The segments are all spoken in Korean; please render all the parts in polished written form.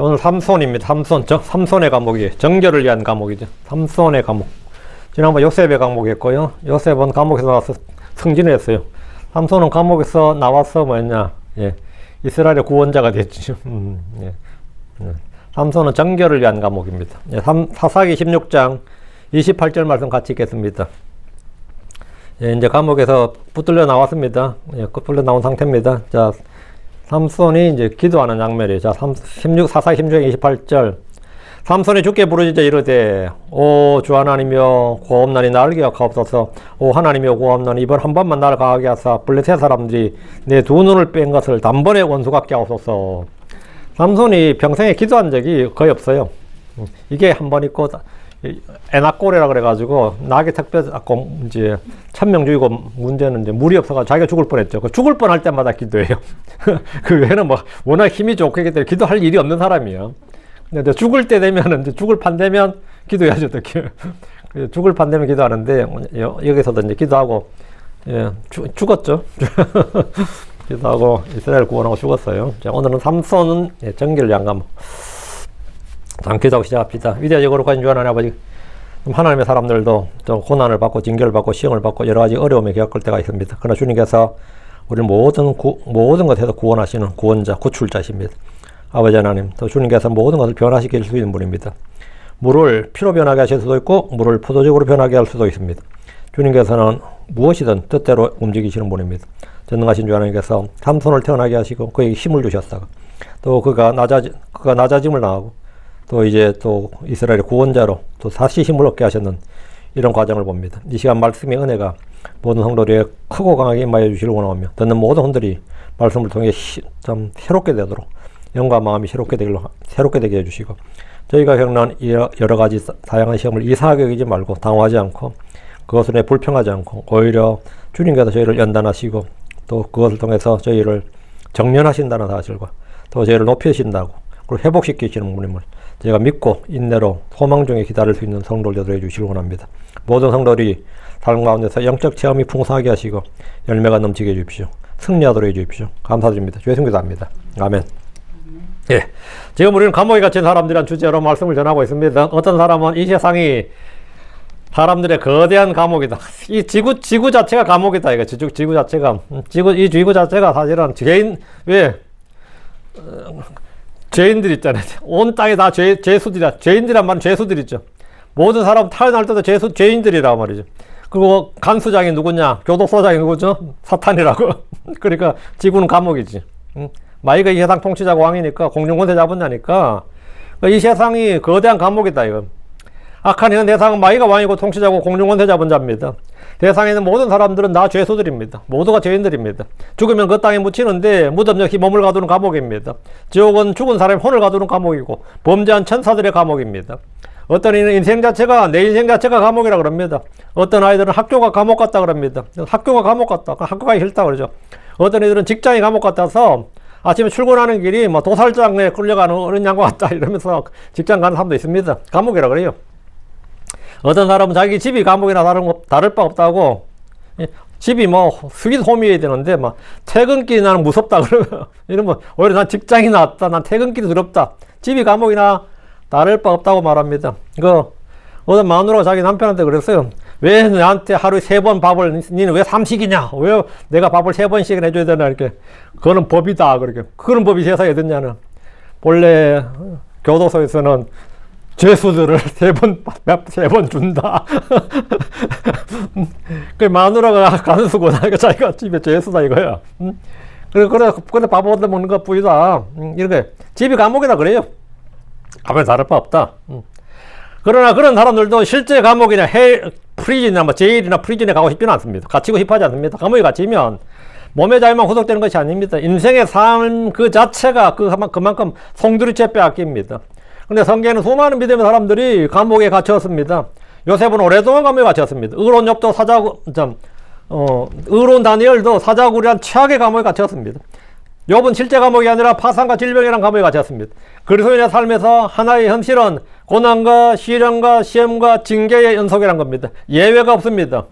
오늘 삼손입니다. 삼손의 감옥이에요. 정결을 위한 감옥이죠. 삼손의 감옥. 지난번 요셉의 감옥이었고요. 요셉은 감옥에서 나와서 승진을 했어요. 삼손은 감옥에서 나와서 뭐였냐, 예, 이스라엘의 구원자가 됐죠. 예. 삼손은 정결을 위한 감옥입니다. 예, 사사기 16장 28절 말씀 같이 읽겠습니다. 예, 이제 감옥에서 붙들려 나왔습니다. 예, 붙들려 나온 상태입니다. 자, 삼손이 이제 기도하는 장면이에요. 자, 사사기 16장 28절. 삼손이 주께 부르짖어 이르되, 오 주 하나님이여 구하옵나니 나를 기억하옵소서. 오 하나님이여 구하옵나니 이번 한 번만 나를 강하게 하사 블레셋 사람들이 내 두 눈을 뺀 것을 단번에 원수 같게 하옵소서. 삼손이 평생에 기도한 적이 거의 없어요. 이게 한 번 있고, 에나꼴이라 그래가지고 낙이 택배 이제 천명주의고, 문제는 이제 물이 없어가지고 자기가 죽을 뻔했죠. 죽을 뻔할 때마다 기도해요. 그 외에는 뭐 워낙 힘이 좋기 때문에 기도할 일이 없는 사람이에요. 근데 죽을 때 되면, 이제 죽을 판 되면 기도해야죠, 어떻게. 죽을 판 되면 기도하는데, 여기서도 이제 기도하고, 예, 죽었죠. 기도하고 이스라엘 구원하고 죽었어요. 자, 오늘은 삼손은 정결을 위한 감옥. 자, 기도하고 시작합시다. 위대하시고 거룩하신 주 하나님 아버지, 하나님의 사람들도 좀 고난을 받고 징계를 받고 시험을 받고 여러 가지 어려움에 겪을 때가 있습니다. 그러나 주님께서 우리를 모든 것에서 구원하시는 구원자, 구출자십니다. 아버지 하나님, 또 주님께서 모든 것을 변화시킬 수 있는 분입니다. 물을 피로 변하게 하실 수도 있고 물을 포도즙으로 변하게 할 수도 있습니다. 주님께서는 무엇이든 뜻대로 움직이시는 분입니다. 전능하신 주 하나님께서 삼손을 태어나게 하시고 그에게 힘을 주셨다가 또 그가 낮아짐을 당하고 또 이제 또 이스라엘의 구원자로 또 다시 힘을 얻게 하셨는 이런 과정을 봅니다. 이 시간 말씀의 은혜가 모든 성도들에게 크고 강하게 임하여 주시를 원하며 듣는 모든 성들이 말씀을 통해 참 새롭게 되도록 영과 마음이 새롭게 되게 해주시고 저희가 겪는 여러 가지 다양한 시험을 이상하게 여기지 말고 당황하지 않고 그것을 불평하지 않고 오히려 주님께서 저희를 연단하시고 또 그것을 통해서 저희를 정련하신다는 사실과 또 저희를 높이신다고 그리고 회복시키시는 분임을 저희가 믿고 인내로 소망 중에 기다릴 수 있는 성도들을 해주시길 원합니다. 모든 성도들이 삶 가운데서 영적 체험이 풍성하게 하시고 열매가 넘치게 해주십시오. 승리하도록 해주십시오. 감사드립니다. 주의 승리도 합니다. 아멘. 예, 지금 우리는 감옥에 갇힌 사람들이란 주제로 말씀을 전하고 있습니다. 어떤 사람은 이 세상이 사람들의 거대한 감옥이다. 이 지구 자체가 감옥이다. 이거 지구 자체가 이 지구 자체가 사실은 죄인들 있잖아요. 온 땅에 다 죄수들이야. 죄인들이란 말은 죄수들이죠. 모든 사람 태어날 때도 죄인들이란 말이죠. 그리고 간수장이 누구냐? 교도소장이 누구죠? 사탄이라고. 그러니까 지구는 감옥이지. 마이가 이 세상 통치자고 왕이니까 공중권세 잡은 자니까 이 세상이 거대한 감옥이다. 이거. 악한 현 세상은 마이가 왕이고 통치자고 공중권세 잡은 자입니다. 세상에 있는 모든 사람들은 다 죄수들입니다. 모두가 죄인들입니다. 죽으면 그 땅에 묻히는데 무덤 역시 몸을 가두는 감옥입니다. 지옥은 죽은 사람의 혼을 가두는 감옥이고 범죄한 천사들의 감옥입니다. 어떤 이는 인생 자체가 내 인생 자체가 감옥이라 그럽니다. 어떤 아이들은 학교가 감옥 같다 그럽니다. 학교가 감옥 같다. 학교 가기 싫다 그러죠. 어떤 애들은 직장이 감옥 같아서 아침에 출근하는 길이 뭐 도살장에 끌려가는 어린 양과 같다 이러면서 직장 가는 사람도 있습니다. 감옥이라 그래요. 어떤 사람은 자기 집이 감옥이나 다를 바 없다고, 집이 뭐 스윗홈이어야 되는데 막 퇴근길이 나는 무섭다 그러면 이러면 오히려 난 직장이 낫다, 난 퇴근길이 두렵다, 집이 감옥이나 다를 바 없다고 말합니다. 어떤 마누라가 자기 남편한테 그랬어요. 왜 나한테 하루에 3번 밥을, 니는 왜 삼식이냐? 왜 내가 밥을 3번씩은 해줘야 되나? 이렇게. 그거는 법이다. 그렇게. 그런 법이 세상에 어딨냐는. 본래 교도소에서는 죄수들을 3번 준다. 그 마누라가 간수고 나니까 자기가 집에 죄수다 이거야. 그래 밥 얻어 먹는 것 뿐이다. 이렇게. 집이 감옥이다 그래요. 감옥에 다를 바 없다. 그러나 그런 사람들도 실제 감옥이나 프리즌이나 뭐 제일이나 프리즌에 가고 싶지는 않습니다. 갇히고 싶어 하지 않습니다. 감옥에 갇히면 몸의 자유만 구속되는 것이 아닙니다. 인생의 삶 그 자체가 그만큼 송두리째 빼앗깁니다. 근데 성경에는 수많은 믿음의 사람들이 감옥에 갇혔습니다. 요셉은 오랫동안 감옥에 갇혔습니다. 의로운 욥도 의로운 다니엘도 사자굴이란 최악의 감옥에 갇혔습니다. 욥은 실제 감옥이 아니라 파산과 질병이란 감옥에 갇혔습니다. 그리스도인의 삶에서 하나의 현실은 고난과 시련과 시험과 징계의 연속이란 겁니다. 예외가 없습니다.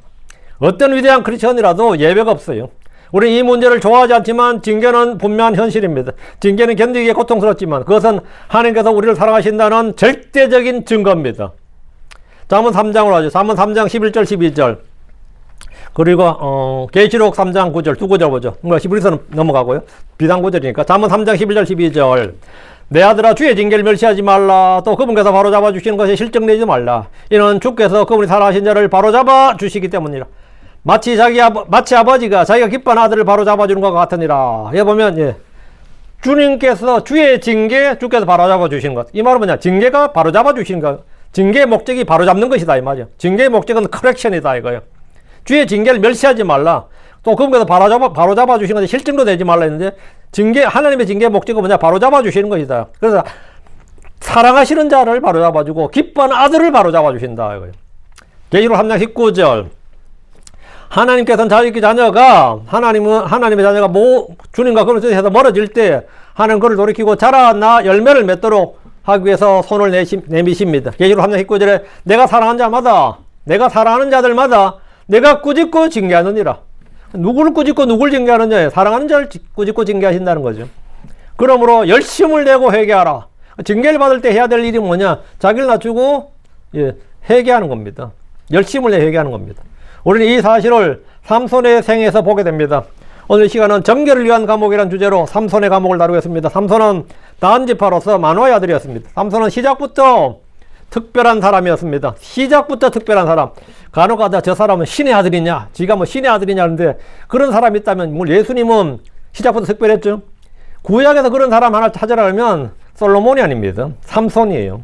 어떤 위대한 크리스천이라도 예외가 없어요. 우리는 이 문제를 좋아하지 않지만 징계는 분명한 현실입니다. 징계는 견디기에 고통스럽지만 그것은 하나님께서 우리를 사랑하신다는 절대적인 증거입니다. 잠언 3장으로 하죠. 잠언 3장 11절 12절 그리고 계시록 3장 9절 두 구절 보죠. 히브리서는 넘어가고요. 비단 구절이니까 잠언 3장 11절 12절 내 아들아 주의 징계를 멸시하지 말라. 또 그분께서 바로잡아 주시는 것에 실증내지 말라. 이는 주께서 그분이 사랑하신 자를 바로잡아 주시기 때문이라. 마치 아버지가 자기가 기뻐하는 아들을 바로잡아 주는 것과 같으니라. 여기 보면 주님께서 주의 징계 주께서 바로잡아 주시는 것. 이 말은 뭐냐? 징계가 바로잡아 주시는 것. 징계의 목적이 바로잡는 것이다 이 말이야. 징계의 목적은 커렉션이다 이거예요. 주의 징계를 멸시하지 말라. 또 그분께서 바로잡아 주시는 것에 실증도 내지 말라 했는데 하나님의 징계의 목적은 뭐냐? 바로잡아 주시는 것이다. 그래서 사랑하시는 자를 바로잡아 주고 기뻐하는 아들을 바로잡아 주신다 이거예요. 계시록 3장 19절 하나님께서는 자녀가 하나님의 자녀가 주님과 그런 뜻에서 멀어질 때 하나님 그를 돌이키고 자라나 열매를 맺도록 하기 위해서 손을 내미십니다. 계시록 3장 19절에 내가 사랑하는 자들마다 내가 꾸짖고 징계하느니라. 누구를 꾸짖고 누구를 징계하느냐? 사랑하는 자를 꾸짖고 징계하신다는 거죠. 그러므로 열심을 내고 회개하라. 징계를 받을 때 해야 될 일이 뭐냐? 자기를 낮추고 회개하는 겁니다. 열심을 내 회개하는 겁니다. 우리는 이 사실을 삼손의 생에서 보게 됩니다. 오늘 시간은 정결을 위한 감옥이라는 주제로 삼손의 감옥을 다루겠습니다. 삼손은 단지파로서 만화의 아들이었습니다. 삼손은 시작부터 특별한 사람이었습니다. 시작부터 특별한 사람. 간혹가다 저 사람은 신의 아들이냐, 지가 뭐 신의 아들이냐 하는데 그런 사람이 있다면 뭐 예수님은 시작부터 특별했죠. 구약에서 그런 사람 하나 찾으라면 솔로몬이 아닙니다. 삼손이에요.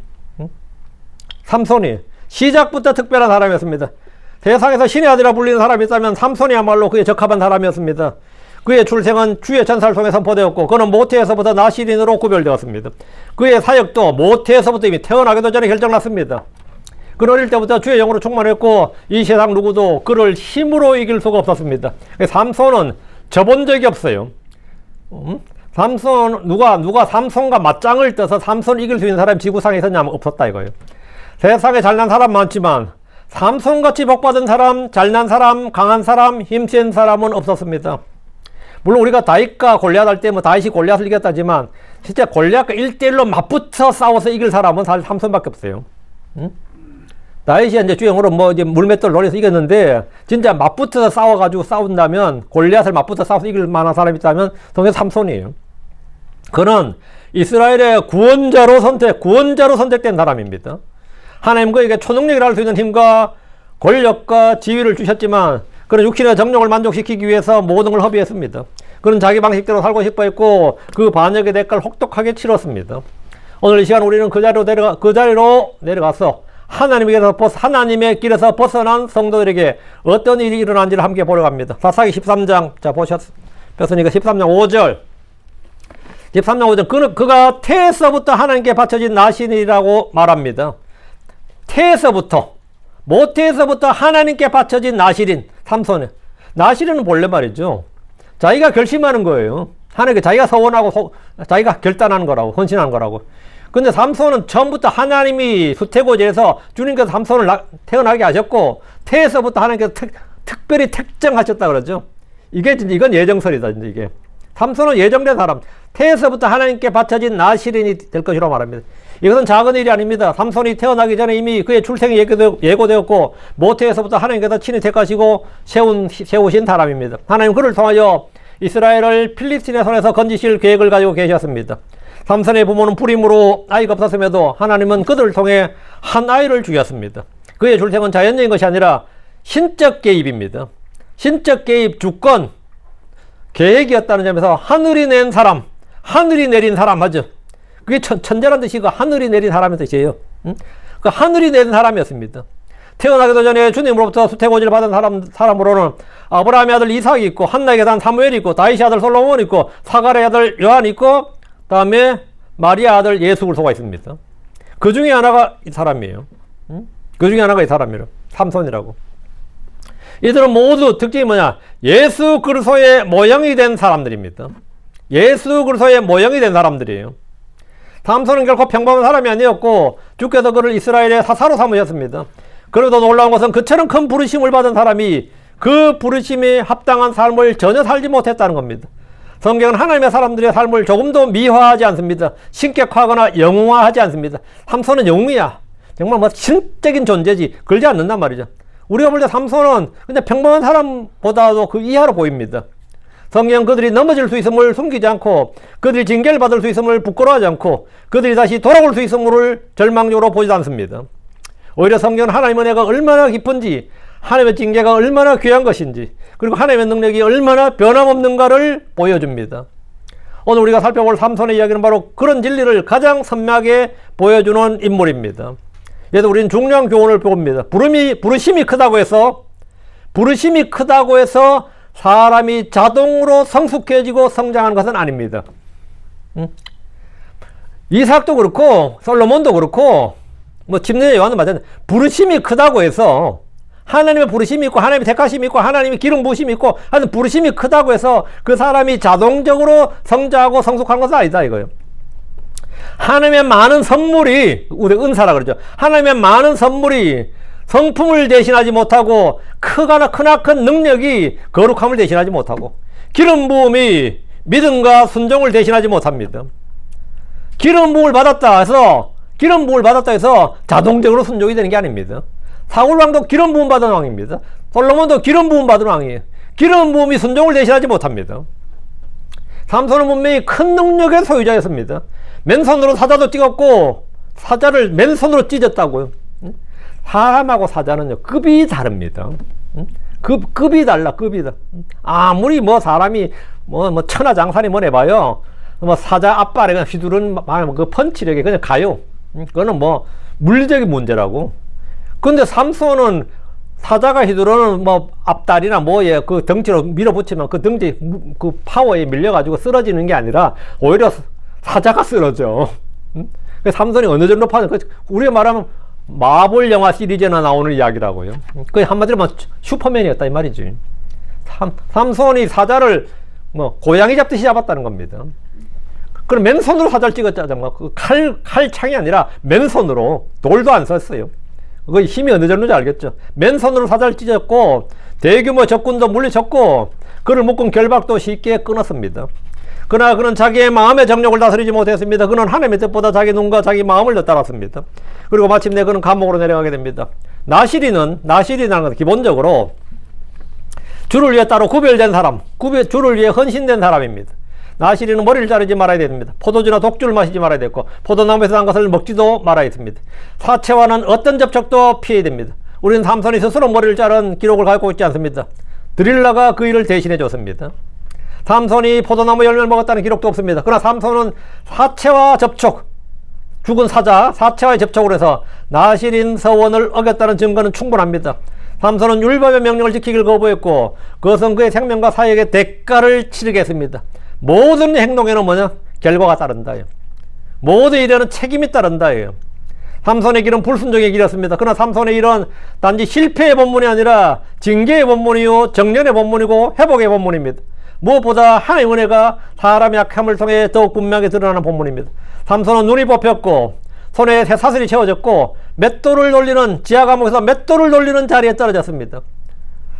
삼손이 시작부터 특별한 사람이었습니다. 세상에서 신의 아들이라 불리는 사람이 있다면 삼손이야말로 그에 적합한 사람이었습니다. 그의 출생은 주의 전사를 통해 선포되었고 그는 모태에서부터 나시린으로 구별되었습니다. 그의 사역도 모태에서부터 이미 태어나기도 전에 결정났습니다. 그는 어릴 때부터 주의 영으로 충만했고 이 세상 누구도 그를 힘으로 이길 수가 없었습니다. 삼손은 져본 적이 없어요. 누가 삼손과 맞짱을 떠서 삼손을 이길 수 있는 사람이 지구상에 있었냐면 없었다 이거예요. 세상에 잘난 사람 많지만 삼손같이 복받은 사람, 잘난 사람, 강한 사람, 힘센 사람은 없었습니다. 물론 우리가 다윗과 골리앗 할 때 다윗이 골리앗을 이겼다지만 진짜 골리앗과 1대1로 맞붙어 싸워서 이길 사람은 사실 삼손밖에 없어요. 다윗이 이제 주영으로 물맷돌 노려서 이겼는데 진짜 맞붙어서 싸운다면 골리앗을 맞붙어 싸워서 이길 만한 사람이 있다면 성경 삼손이에요. 그는 이스라엘의 구원자로 선택된 사람입니다. 하나님 그에게 초능력이라 할 수 있는 힘과 권력과 지위를 주셨지만 그는 육신의 정욕을 만족시키기 위해서 모든 걸 허비했습니다. 그는 자기 방식대로 살고 싶어 했고 그 반역의 대가를 혹독하게 치렀습니다. 오늘 이 시간 우리는 그 자리로 내려가서 하나님의 길에서 벗어난 성도들에게 어떤 일이 일어난지를 함께 보려고 합니다. 사사기 13장 보셨으니까 13장 5절 13장 5절 그가 태에서부터 하나님께 바쳐진 나신이라고 말합니다. 태에서부터 모태에서부터 하나님께 바쳐진 나시린 삼손에 나시린은 본래 말이죠. 자기가 결심하는 거예요. 하나님께 자기가 서원하고 자기가 결단하는 거라고 헌신하는 거라고. 근데 삼손은 처음부터 하나님이 수태고지에서 주님께서 삼손을 태어나게 하셨고 태에서부터 하나님께서 특별히 택정하셨다 그러죠. 이건 예정설이다. 이게 삼손은 예정된 사람. 태에서부터 하나님께 바쳐진 나시린이 될 것이라고 말합니다. 이것은 작은 일이 아닙니다. 삼손이 태어나기 전에 이미 그의 출생이 예고되었고 모태에서부터 하나님께서 친히 택하시고 세우신 사람입니다. 하나님 그를 통하여 이스라엘을 필리스틴의 손에서 건지실 계획을 가지고 계셨습니다. 삼손의 부모는 불임으로 아이가 없었음에도 하나님은 그들을 통해 한 아이를 주셨습니다. 그의 출생은 자연적인 것이 아니라 신적 개입입니다. 신적 개입 주권 계획이었다는 점에서 하늘이 낸 사람, 하늘이 내린 사람 하죠. 그게 천재란 뜻이고 하늘이 내린 사람의 뜻이에요. 그 하늘이 내린 사람이었습니다. 태어나기도 전에 주님으로부터 수태고지를 받은 사람으로는 아브라함의 아들 이삭이 있고 한나의 계단 사무엘이 있고 다윗의 아들 솔로몬이 있고 사가랴의 아들 요한이 있고 다음에 마리아 아들 예수 그리스도가 있습니다. 그 중에 하나가 이 사람이에요. 그 중에 하나가 이 사람이에요. 삼손이라고. 이들은 모두 특징이 뭐냐? 예수 그리스도의 모형이 된 사람들입니다. 예수 그리스도의 모형이 된 사람들이에요. 삼손은 결코 평범한 사람이 아니었고 주께서 그를 이스라엘의 사사로 삼으셨습니다. 그래도 놀라운 것은 그처럼 큰 부르심을 받은 사람이 그 부르심에 합당한 삶을 전혀 살지 못했다는 겁니다. 성경은 하나님의 사람들의 삶을 조금도 미화하지 않습니다. 신격화하거나 영웅화하지 않습니다. 삼손은 영웅이야. 정말 뭐 신적인 존재지. 그러지 않는단 말이죠. 우리가 볼 때 삼손은 그냥 평범한 사람보다도 그 이하로 보입니다. 성경 그들이 넘어질 수 있음을 숨기지 않고, 그들이 징계를 받을 수 있음을 부끄러워하지 않고, 그들이 다시 돌아올 수 있음을 절망적으로 보지도 않습니다. 오히려 성경은 하나님의 은혜가 얼마나 깊은지, 하나님의 징계가 얼마나 귀한 것인지, 그리고 하나님의 능력이 얼마나 변함없는가를 보여줍니다. 오늘 우리가 살펴볼 삼손의 이야기는 바로 그런 진리를 가장 선명하게 보여주는 인물입니다. 그래서 우리는 중요한 교훈을 배웁니다. 부르심이 크다고 해서 사람이 자동으로 성숙해지고 성장하는 것은 아닙니다. 이삭도 그렇고 솔로몬도 그렇고 뭐 침례 요한도 마찬가지. 부르심이 크다고 해서, 하나님의 부르심이 있고 하나님의 택하심이 있고 하나님의 기름 부으심이 있고 하여튼 부르심이 크다고 해서 그 사람이 자동적으로 성장하고 성숙한 것은 아니다 이거예요. 하나님의 많은 선물이, 우리 은사라 그러죠. 하나님의 많은 선물이 성품을 대신하지 못하고, 크나큰 능력이 거룩함을 대신하지 못하고, 기름 부음이 믿음과 순종을 대신하지 못합니다. 기름 부음을 받았다 해서 자동적으로 순종이 되는 게 아닙니다. 사울 왕도 기름 부음 받은 왕입니다. 솔로몬도 기름 부음 받은 왕이에요. 기름 부음이 순종을 대신하지 못합니다. 삼손은 분명히 큰 능력의 소유자였습니다. 맨손으로 사자도 찍었고, 사자를 맨손으로 찢었다고요. 사람하고 사자는요, 급이 다릅니다. 급이 달라. 아무리 뭐 사람이 천하장사니 뭐 해봐요. 뭐 사자 앞발에 그냥 휘두른 그 펀치력이 그냥 가요. 그거는 뭐 물리적인 문제라고. 근데 삼손은 사자가 휘두르는 뭐 앞다리나 뭐에 그 덩치로 밀어붙이면 그 덩치 그 파워에 밀려가지고 쓰러지는 게 아니라 오히려 사자가 쓰러져. 삼손이 어느 정도 파는, 우리가 말하면 마블 영화 시리즈나 나오는 이야기라고요. 그 한마디로 뭐 슈퍼맨이었다 이 말이지. 삼손이 사자를 뭐 고양이 잡듯이 잡았다는 겁니다. 그럼 맨손으로 사자를 찍었잖아. 그 칼창이 아니라 맨손으로, 돌도 안 썼어요. 그 힘이 어느 정도인지 알겠죠. 맨손으로 사자를 찢었고, 대규모 적군도 물리쳤고, 그를 묶은 결박도 쉽게 끊었습니다. 그러나 그는 자기의 마음의 정욕을 다스리지 못했습니다. 그는 하나님의 뜻보다 자기 눈과 자기 마음을 더 따랐습니다. 그리고 마침내 그는 감옥으로 내려가게 됩니다. 나시린이라는 것은 기본적으로 주를 위해 따로 구별된 사람, 주를 위해 헌신된 사람입니다. 나시린은 머리를 자르지 말아야 됩니다. 포도주나 독주를 마시지 말아야 되고, 포도나무에서 난 것을 먹지도 말아야 됩니다. 사체와는 어떤 접촉도 피해야 됩니다. 우리는 삼손이 스스로 머리를 자른 기록을 갖고 있지 않습니다. 드릴라가 그 일을 대신해 줬습니다. 삼손이 포도나무 열매를 먹었다는 기록도 없습니다. 그러나 삼손은 사체와 접촉, 죽은 사체와의 접촉을 해서 나시린 서원을 어겼다는 증거는 충분합니다. 삼손은 율법의 명령을 지키기를 거부했고, 그것은 그의 생명과 사역의 대가를 치르게 했습니다. 모든 행동에는 결과가 따른다. 모든 일에는 책임이 따른다. 삼손의 길은 불순종의 길이었습니다. 그러나 삼손의 일은 단지 실패의 본문이 아니라 징계의 본문이요, 정련의 본문이고 회복의 본문입니다. 무엇보다 하나님의 은혜가 사람의 약함을 통해 더욱 분명하게 드러나는 본문입니다. 삼손은 눈이 뽑혔고, 손에 쇠사슬이 채워졌고, 맷돌을 돌리는, 지하 감옥에서 맷돌을 돌리는 자리에 떨어졌습니다.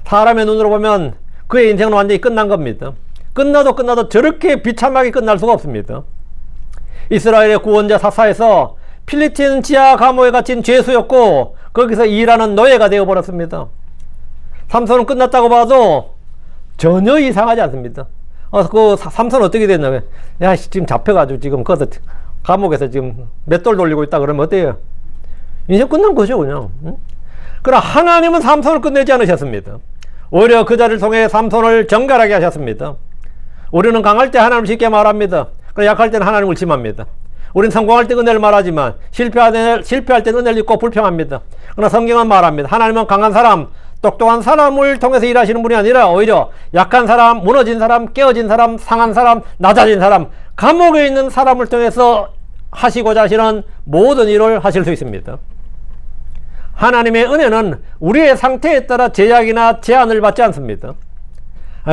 사람의 눈으로 보면 그의 인생은 완전히 끝난 겁니다. 끝나도 저렇게 비참하게 끝날 수가 없습니다. 이스라엘의 구원자 사사에서 필리핀 지하 감옥에 갇힌 죄수였고, 거기서 일하는 노예가 되어버렸습니다. 삼손은 끝났다고 봐도 전혀 이상하지 않습니다. 그 삼손은 어떻게 됐냐면, 야, 지금 잡혀가지고 지금 거기서 감옥에서 지금 맷돌 돌리고 있다 그러면 어때요? 인생 끝난 거죠, 그냥. 그러나 하나님은 삼손을 끝내지 않으셨습니다. 오히려 그 자리를 통해 삼손을 정결하게 하셨습니다. 우리는 강할 때 하나님을 쉽게 말합니다. 그러나 약할 때는 하나님을 침합니다. 우리는 성공할 때 은혜를 말하지만 실패할 때는 은혜를 잊고 불평합니다. 그러나 성경은 말합니다. 하나님은 강한 사람, 똑똑한 사람을 통해서 일하시는 분이 아니라 오히려 약한 사람, 무너진 사람, 깨어진 사람, 상한 사람, 낮아진 사람, 감옥에 있는 사람을 통해서 하시고자 하시는 모든 일을 하실 수 있습니다. 하나님의 은혜는 우리의 상태에 따라 제약이나 제한을 받지 않습니다.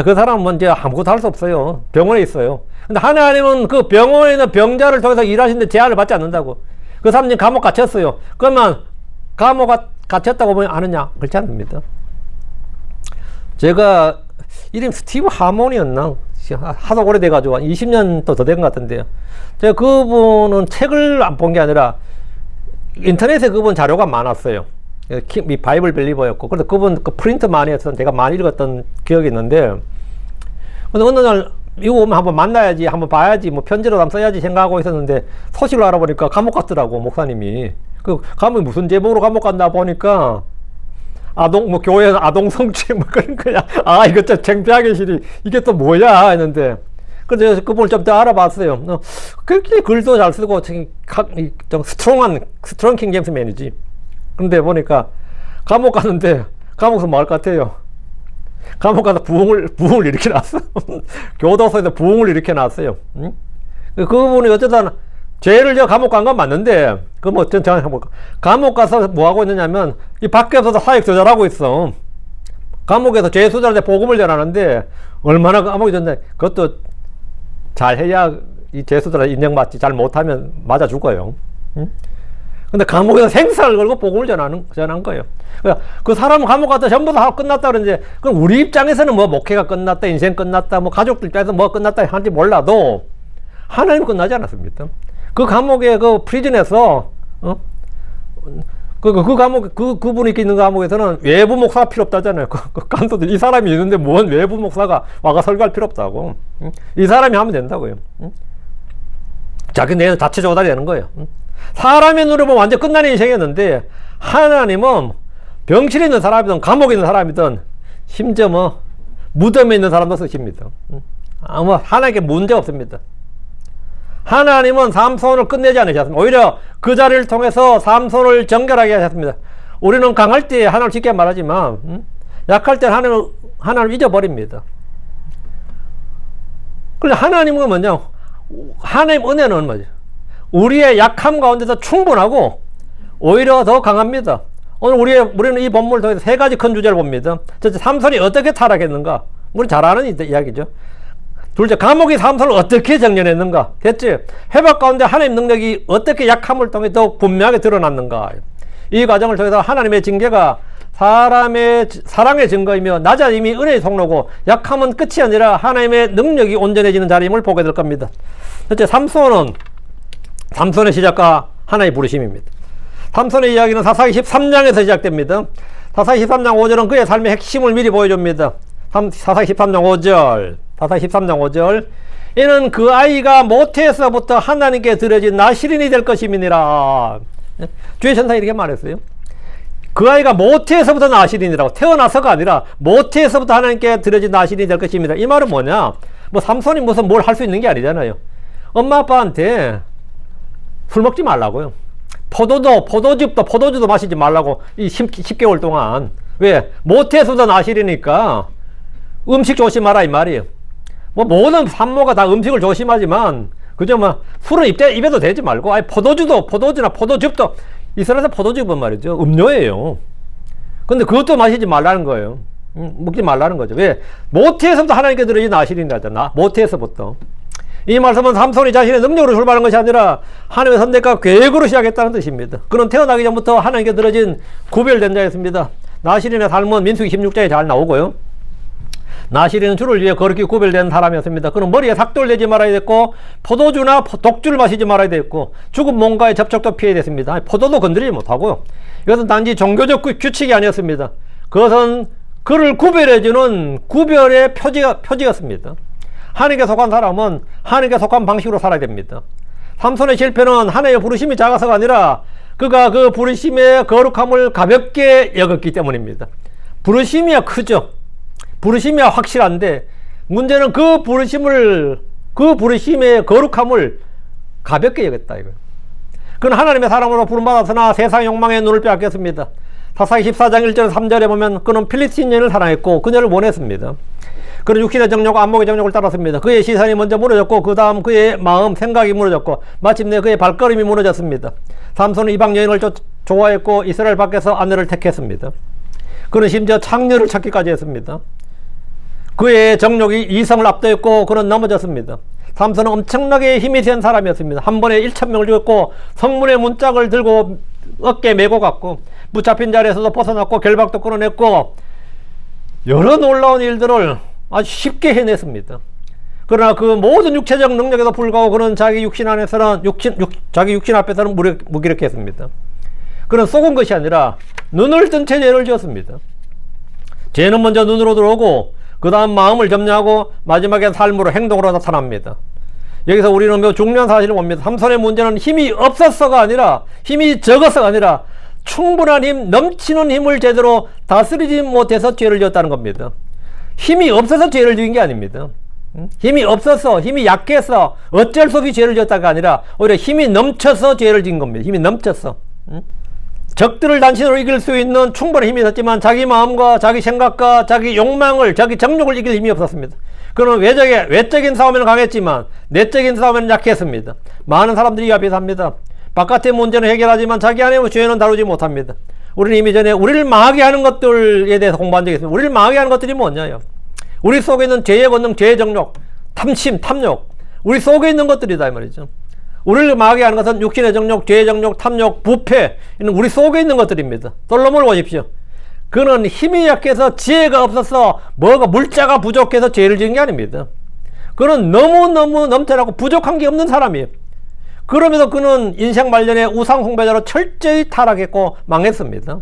그 사람은 이제 아무것도 할 수 없어요. 병원에 있어요. 근데 하나님은 그 병원에 있는 병자를 통해서 일하시는데 제한을 받지 않는다고. 그 사람이 감옥 갇혔어요. 그러면 감옥 갇혔다고 보면 아느냐? 그렇지 않습니다. 제가 이름 스티브 하몬이었나? 하도 오래돼가지고 20년 또 더 된 것 같은데요. 제가 그분은 책을 안 본 게 아니라 인터넷에 그분 자료가 많았어요. 바이블 벨리버였고, 그래서 그분 그 프린트 많이 해서 제가 많이 읽었던 기억이 있는데, 근데 어느 날 미국 오면 한번 만나야지, 한번 봐야지, 뭐 편지로 한번 써야지 생각하고 있었는데 소식을 알아보니까 감옥 갔더라고, 목사님이. 그 감옥이 무슨 제목으로 감옥 갔나 보니까 뭐 교회에서 아동 성추행 뭐 그런 거야. 이거 좀 창피하게 시리 이게 또 뭐야 했는데, 그래서 그분을 좀 더 알아봤어요. 그렇게 글도 잘 쓰고 좀 스트롱 킹 제임스맨이지. 근데 보니까 감옥 갔는데 감옥에서 뭐 할 것 같아요? 감옥 가서 부흥을 일으켜 놨어. 교도소에서 부흥을 일으켜 놨어요. 응? 그분이 어쩌다 죄를 저 감옥 간 건 맞는데, 뭐 감옥 가서 뭐 하고 있느냐면 이 밖에서도 사익 조절하고 있어. 감옥에서 죄 수달한테 복음을 전하는데 얼마나 감옥이 좋냐. 그것도 잘 해야 이 죄 수달 인정받지. 잘 못하면 맞아 죽어요. 응? 근데 감옥에서 생사를 걸고 복음을 전한 거예요. 그 사람은 감옥 갔다 전부 다 끝났다 그러는데, 그럼 우리 입장에서는 뭐 목회가 끝났다, 인생 끝났다, 뭐 가족들 입장에서 뭐 끝났다 하는지 몰라도 하나님은 끝나지 않았습니다. 그 감옥에 그 프리즌에서 그분이 있는 감옥에서는 외부 목사가 필요 없다잖아요. 그 간도들 이 사람이 있는데 뭔 외부 목사가 와가 설교할 필요 없다고. 이 사람이 하면 된다고요. 자기 내 자체 조달이 되는 거예요. 사람의 눈으로 보면 완전 끝난 인생이었는데, 하나님은 병실에 있는 사람이든 감옥에 있는 사람이든 심지어 뭐 무덤에 있는 사람도 쓰십니다. 아무 하나님께 문제 없습니다. 하나님은 삼손을 끝내지 않으셨습니다. 오히려 그 자리를 통해서 삼손을 정결하게 하셨습니다. 우리는 강할 때 하나님을 쉽게 말하지만 약할 때 하나님을 잊어버립니다. 그런데 하나님은 뭐냐? 하나님 은혜는 뭐죠? 우리의 약함 가운데서 충분하고 오히려 더 강합니다. 오늘 우리는 이 본문을 통해서 세 가지 큰 주제를 봅니다. 첫째, 삼손이 어떻게 타락했는가? 우리 잘 아는 이야기죠. 둘째, 감옥이 삼손을 어떻게 정련했는가? 셋째, 회복 가운데 하나님 능력이 어떻게 약함을 통해 더 분명하게 드러났는가? 이 과정을 통해서 하나님의 징계가 사람의 사랑의 증거이며 낮아짐이 은혜의 통로고 약함은 끝이 아니라 하나님의 능력이 온전해지는 자리임을 보게 될 겁니다. 첫째, 삼손의 시작과 하나의 부르심입니다. 삼손의 이야기는 사사기 13장에서 시작됩니다. 사사기 13장 5절은 그의 삶의 핵심을 미리 보여줍니다. 사사기 13장 5절. 사사기 13장 5절. 이는 그 아이가 모태에서부터 하나님께 드려진 나시린이 될 것임이니라. 주의 천사가 이렇게 말했어요. 그 아이가 모태에서부터 나시린이라고. 태어나서가 아니라 모태에서부터 하나님께 드려진 나시린이 될 것입니다. 이 말은 뭐냐? 뭐 삼손이 무슨 뭘 할 수 있는 게 아니잖아요. 엄마 아빠한테 술 먹지 말라고요. 포도주도 마시지 말라고 이 10개월 동안. 왜? 모태에서부터 나시리니까 음식 조심하라 이 말이에요. 뭐 모든 산모가 다 음식을 조심하지만 그죠? 뭐 술은 입에도 대지 말고, 포도주나 포도즙도, 이스라엘에서 포도즙은 말이죠, 음료예요. 근데 그것도 마시지 말라는 거예요. 먹지 말라는 거죠. 왜? 모태에서부터 하나님께 드려진 나시린이라잖아. 모태에서부터. 이 말씀은 삼손이 자신의 능력으로 출발한 것이 아니라 하나님의 선택과 계획으로 시작했다는 뜻입니다. 그는 태어나기 전부터 하나님께 드려진 구별된 자였습니다. 나시린의 삶은 민수기 16장에 잘 나오고요. 나시린은 주를 위해 거룩히 구별된 사람이었습니다. 그는 머리에 삭도를 내지 말아야 됐고, 포도주나 독주를 마시지 말아야 됐고, 죽은 몸과의 접촉도 피해야 됐습니다. 포도도 건드리지 못하고요. 이것은 단지 종교적 규칙이 아니었습니다. 그것은 그를 구별해주는 구별의 표지였습니다. 하나님께 속한 사람은 하나님께 속한 방식으로 살아야 됩니다. 삼손의 실패는 하나님의 부르심이 작아서가 아니라 그가 그 부르심의 거룩함을 가볍게 여겼기 때문입니다. 부르심이야 크죠. 부르심이야 확실한데, 문제는 그 부르심의 거룩함을 가볍게 여겼다 이거예요. 그는 하나님의 사람으로 부름받았으나 세상 욕망의 눈을 빼앗겼습니다. 사사기 14장 1절 3절에 보면 그는 필리스틴 여인을 사랑했고 그녀를 원했습니다. 그는 육신의 정욕과 안목의 정욕을 따랐습니다. 그의 시선이 먼저 무너졌고 그 다음 그의 마음, 생각이 무너졌고 마침내 그의 발걸음이 무너졌습니다. 삼손은 이방 여인을 좋아했고 이스라엘 밖에서 아내를 택했습니다. 그는 심지어 창녀를 찾기까지 했습니다. 그의 정욕이 이성을 압도했고 그는 넘어졌습니다. 삼손은 엄청나게 힘이 센 사람이었습니다. 한 번에 1,000명을 죽였고 성문의 문짝을 들고 어깨에 메고 갔고 붙잡힌 자리에서도 벗어났고 결박도 끊어냈고 여러 놀라운 일들을 아주 쉽게 해냈습니다. 그러나 그 모든 육체적 능력에도 불구하고 그는 자기 육신 안에서는 자기 육신 앞에서는 무기력했습니다. 그는 속은 것이 아니라 눈을 뜬 채 죄를 지었습니다. 죄는 먼저 눈으로 들어오고 그 다음 마음을 점령하고 마지막에 삶으로 행동으로 나타납니다. 여기서 우리는 매우 중요한 사실을 봅니다. 삼손의 문제는 힘이 없었어가 아니라, 힘이 적어서가 아니라 충분한 힘, 넘치는 힘을 제대로 다스리지 못해서 죄를 지었다는 겁니다. 힘이 없어서 죄를 지은 게 아닙니다. 힘이 없어서, 힘이 약해서 어쩔 수 없이 죄를 지었다가 아니라 오히려 힘이 넘쳐서 죄를 지은 겁니다. 힘이 넘쳐서. 적들을 단신으로 이길 수 있는 충분한 힘이 있었지만 자기 마음과 자기 생각과 자기 욕망을, 자기 정욕을 이길 힘이 없었습니다. 그는 외적인 싸움에는 강했지만 내적인 싸움에는 약했습니다. 많은 사람들이 이와 비슷합니다. 바깥의 문제는 해결하지만 자기 안의 죄는 다루지 못합니다. 우리는 이미 전에 우리를 망하게 하는 것들에 대해서 공부한 적이 있습니다. 우리를 망하게 하는 것들이 뭐냐요? 우리 속에 있는 죄의 권능, 죄의 정욕, 탐심, 탐욕, 우리 속에 있는 것들이다 이 말이죠. 우리를 망하게 하는 것은 육신의 정욕, 죄의 정욕, 탐욕, 부패, 이는 우리 속에 있는 것들입니다. 솔로몬을 보십시오. 그는 힘이 약해서, 지혜가 없어서, 물자가 부족해서 죄를 지은 게 아닙니다. 그는 너무너무 넘쳐나고 부족한 게 없는 사람이에요. 그러면서 그는 인생 말년에 우상 숭배자로 철저히 타락했고 망했습니다.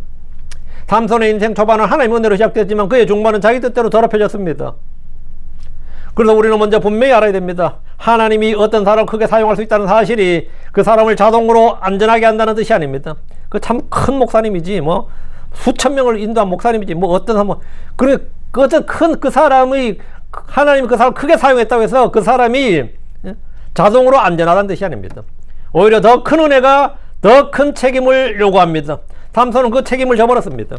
삼손의 인생 초반은 하나님의 은혜로 시작됐지만 그의 중반은 자기 뜻대로 더럽혀졌습니다. 그래서 우리는 먼저 분명히 알아야 됩니다. 하나님이 어떤 사람을 크게 사용할 수 있다는 사실이 그 사람을 자동으로 안전하게 한다는 뜻이 아닙니다. 그 참 큰 목사님이지 수천 명을 인도한 목사님이지 어떤 사람 어떤 큰 그 사람이 하나님이 그 사람을 크게 사용했다고 해서 그 사람이 자동으로 안전하다는 뜻이 아닙니다. 오히려 더 큰 은혜가 더 큰 책임을 요구합니다. 삼손은 그 책임을 져버렸습니다.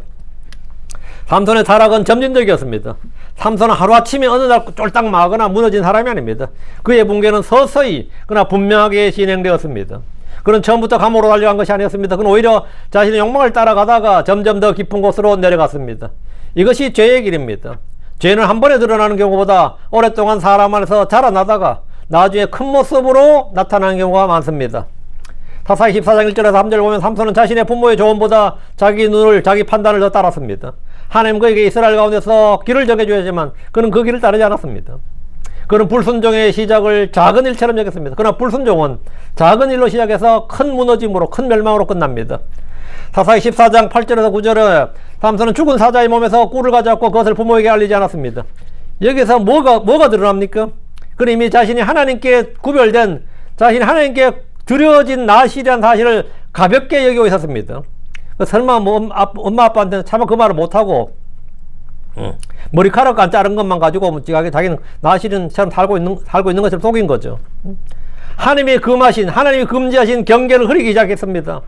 삼손의 타락은 점진적이었습니다. 삼손은 하루아침에 어느 날 쫄딱 망하거나 무너진 사람이 아닙니다. 그의 붕괴는 서서히 그러나 분명하게 진행되었습니다. 그는 처음부터 감옥으로 달려간 것이 아니었습니다. 그는 오히려 자신의 욕망을 따라가다가 점점 더 깊은 곳으로 내려갔습니다. 이것이 죄의 길입니다. 죄는 한 번에 드러나는 경우보다 오랫동안 사람 안에서 자라나다가 나중에 큰 모습으로 나타나는 경우가 많습니다. 사사기 14장 1절에서 3절 보면 삼손은 자신의 부모의 조언보다 자기 눈을, 자기 판단을 더 따랐습니다. 하나님 그에게 이스라엘 가운데서 길을 정해줘야지만 그는 그 길을 따르지 않았습니다. 그는 불순종의 시작을 작은 일처럼 여겼습니다. 그러나 불순종은 작은 일로 시작해서 큰 무너짐으로, 큰 멸망으로 끝납니다. 사사기 14장 8절에서 9절에 삼손은 죽은 사자의 몸에서 꿀을 가져왔고 그것을 부모에게 알리지 않았습니다. 여기서 뭐가 드러납니까? 그는 이미 자신이 하나님께 구별된, 자신이 하나님께 드려진 나실이라는 사실을 가볍게 여기고 있었습니다. 설마 엄마 아빠한테는 차마 그 말을 못하고 머리카락 안 자른 것만 가지고 자기는 나실은처럼 살고 있는 것처럼 속인 거죠. 하나님이 금하신, 하나님이 금지하신 경계를 흐리기 시작했습니다.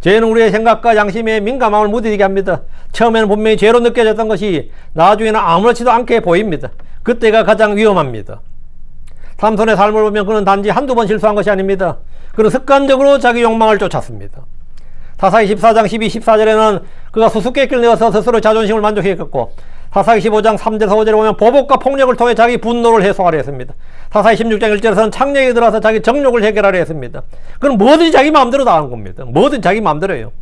죄는 우리의 생각과 양심에 민감함을 무디게 합니다. 처음에는 분명히 죄로 느껴졌던 것이 나중에는 아무렇지도 않게 보입니다. 그때가 가장 위험합니다. 삼손의 삶을 보면 그는 단지 한두 번 실수한 것이 아닙니다. 그는 습관적으로 자기 욕망을 쫓았습니다. 사사기 14장 12, 14절에는 그가 수수께끼를 내어서 스스로 자존심을 만족했고, 사사기 15장 3절에서 5절에 보면 보복과 폭력을 통해 자기 분노를 해소하려 했습니다. 사사기 16장 1절에서는 창녀에 들어서 자기 정욕을 해결하려 했습니다. 그럼 뭐든지 자기 마음대로 다 하는 겁니다. 뭐든지 자기 마음대로예요.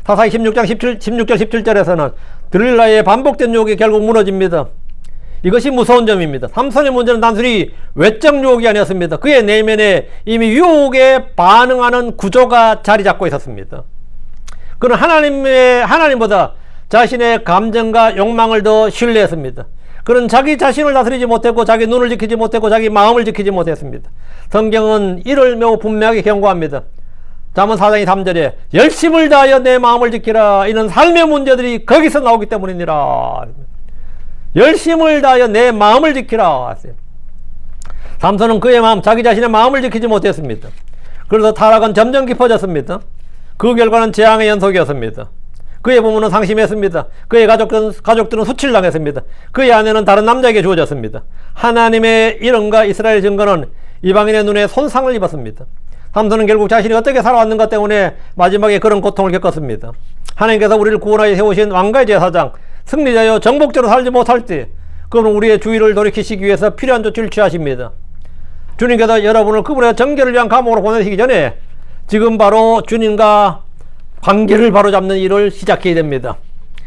사사기 16장 16절 17절에서는 들릴라의 반복된 유혹이 결국 무너집니다. 이것이 무서운 점입니다. 삼손의 문제는 단순히 외적 유혹이 아니었습니다. 그의 내면에 이미 유혹에 반응하는 구조가 자리 잡고 있었습니다. 그는 하나님보다 자신의 감정과 욕망을 더 신뢰했습니다. 그는 자기 자신을 다스리지 못했고, 자기 눈을 지키지 못했고, 자기 마음을 지키지 못했습니다. 성경은 이를 매우 분명하게 경고합니다. 잠언 4장 3절에 열심을 다하여 내 마음을 지키라. 이는 삶의 문제들이 거기서 나오기 때문이니라. 열심을 다하여 내 마음을 지키라. 삼손은 그의 마음, 자기 자신의 마음을 지키지 못했습니다. 그래서 타락은 점점 깊어졌습니다. 그 결과는 재앙의 연속이었습니다. 그의 부모는 상심했습니다. 그의 가족들은 수칠당했습니다. 그의 아내는 다른 남자에게 주어졌습니다. 하나님의 이름과 이스라엘의 증거는 이방인의 눈에 손상을 입었습니다. 삼손은 결국 자신이 어떻게 살아왔는가 때문에 마지막에 그런 고통을 겪었습니다. 하나님께서 우리를 구원하여 세우신 왕가의 제사장, 승리자여 정복자로 살지 못할 때 그는 우리의 주의를 돌이키시기 위해서 필요한 조치를 취하십니다. 주님께서 여러분을 그분의 정결을 위한 감옥으로 보내시기 전에 지금 바로 주님과 관계를 바로잡는 일을 시작해야 됩니다.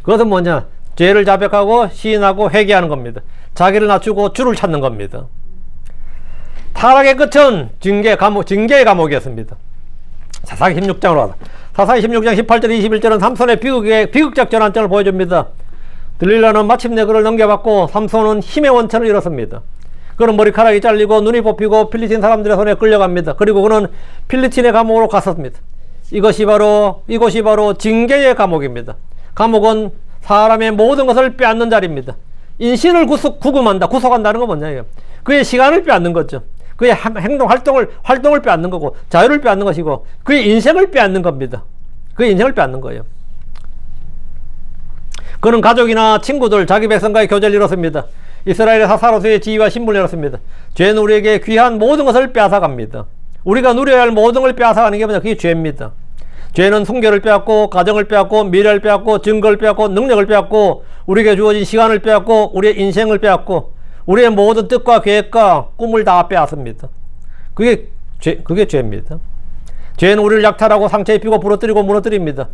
그것은 뭐냐? 죄를 자백하고 시인하고 회개하는 겁니다. 자기를 낮추고 주를 찾는 겁니다. 타락의 끝은 징계의 감옥이었습니다. 사사기 16장으로 가자. 사사기 16장 18절 21절은 삼손의 비극적 전환점을 보여줍니다. 들릴라는 마침내 그를 넘겨받고 삼손은 힘의 원천을 잃었습니다. 그는 머리카락이 잘리고 눈이 뽑히고 필리스틴 사람들의 손에 끌려갑니다. 그리고 그는 필리스틴의 감옥으로 갔었습니다. 이것이 바로 징계의 감옥입니다. 감옥은 사람의 모든 것을 빼앗는 자리입니다. 인신을 구속한다는 건 뭐냐, 그의 시간을 빼앗는 거죠. 그의 행동, 활동을 빼앗는 거고, 자유를 빼앗는 것이고, 그의 인생을 빼앗는 겁니다. 그의 인생을 빼앗는 거예요. 그는 가족이나 친구들, 자기 백성과의 교제를 잃었습니다. 이스라엘의 사사로서의 지위와 신분을 잃었습니다. 죄는 우리에게 귀한 모든 것을 빼앗아갑니다. 우리가 누려야 할 모든 걸 빼앗아가는 게 뭐냐, 그게 죄입니다. 죄는 순결을 빼앗고, 가정을 빼앗고, 미래를 빼앗고, 증거를 빼앗고, 능력을 빼앗고, 우리에게 주어진 시간을 빼앗고, 우리의 인생을 빼앗고, 우리의 모든 뜻과 계획과 꿈을 다 빼앗습니다. 그게 죄입니다. 죄는 우리를 약탈하고 상처 입히고 부러뜨리고 무너뜨립니다.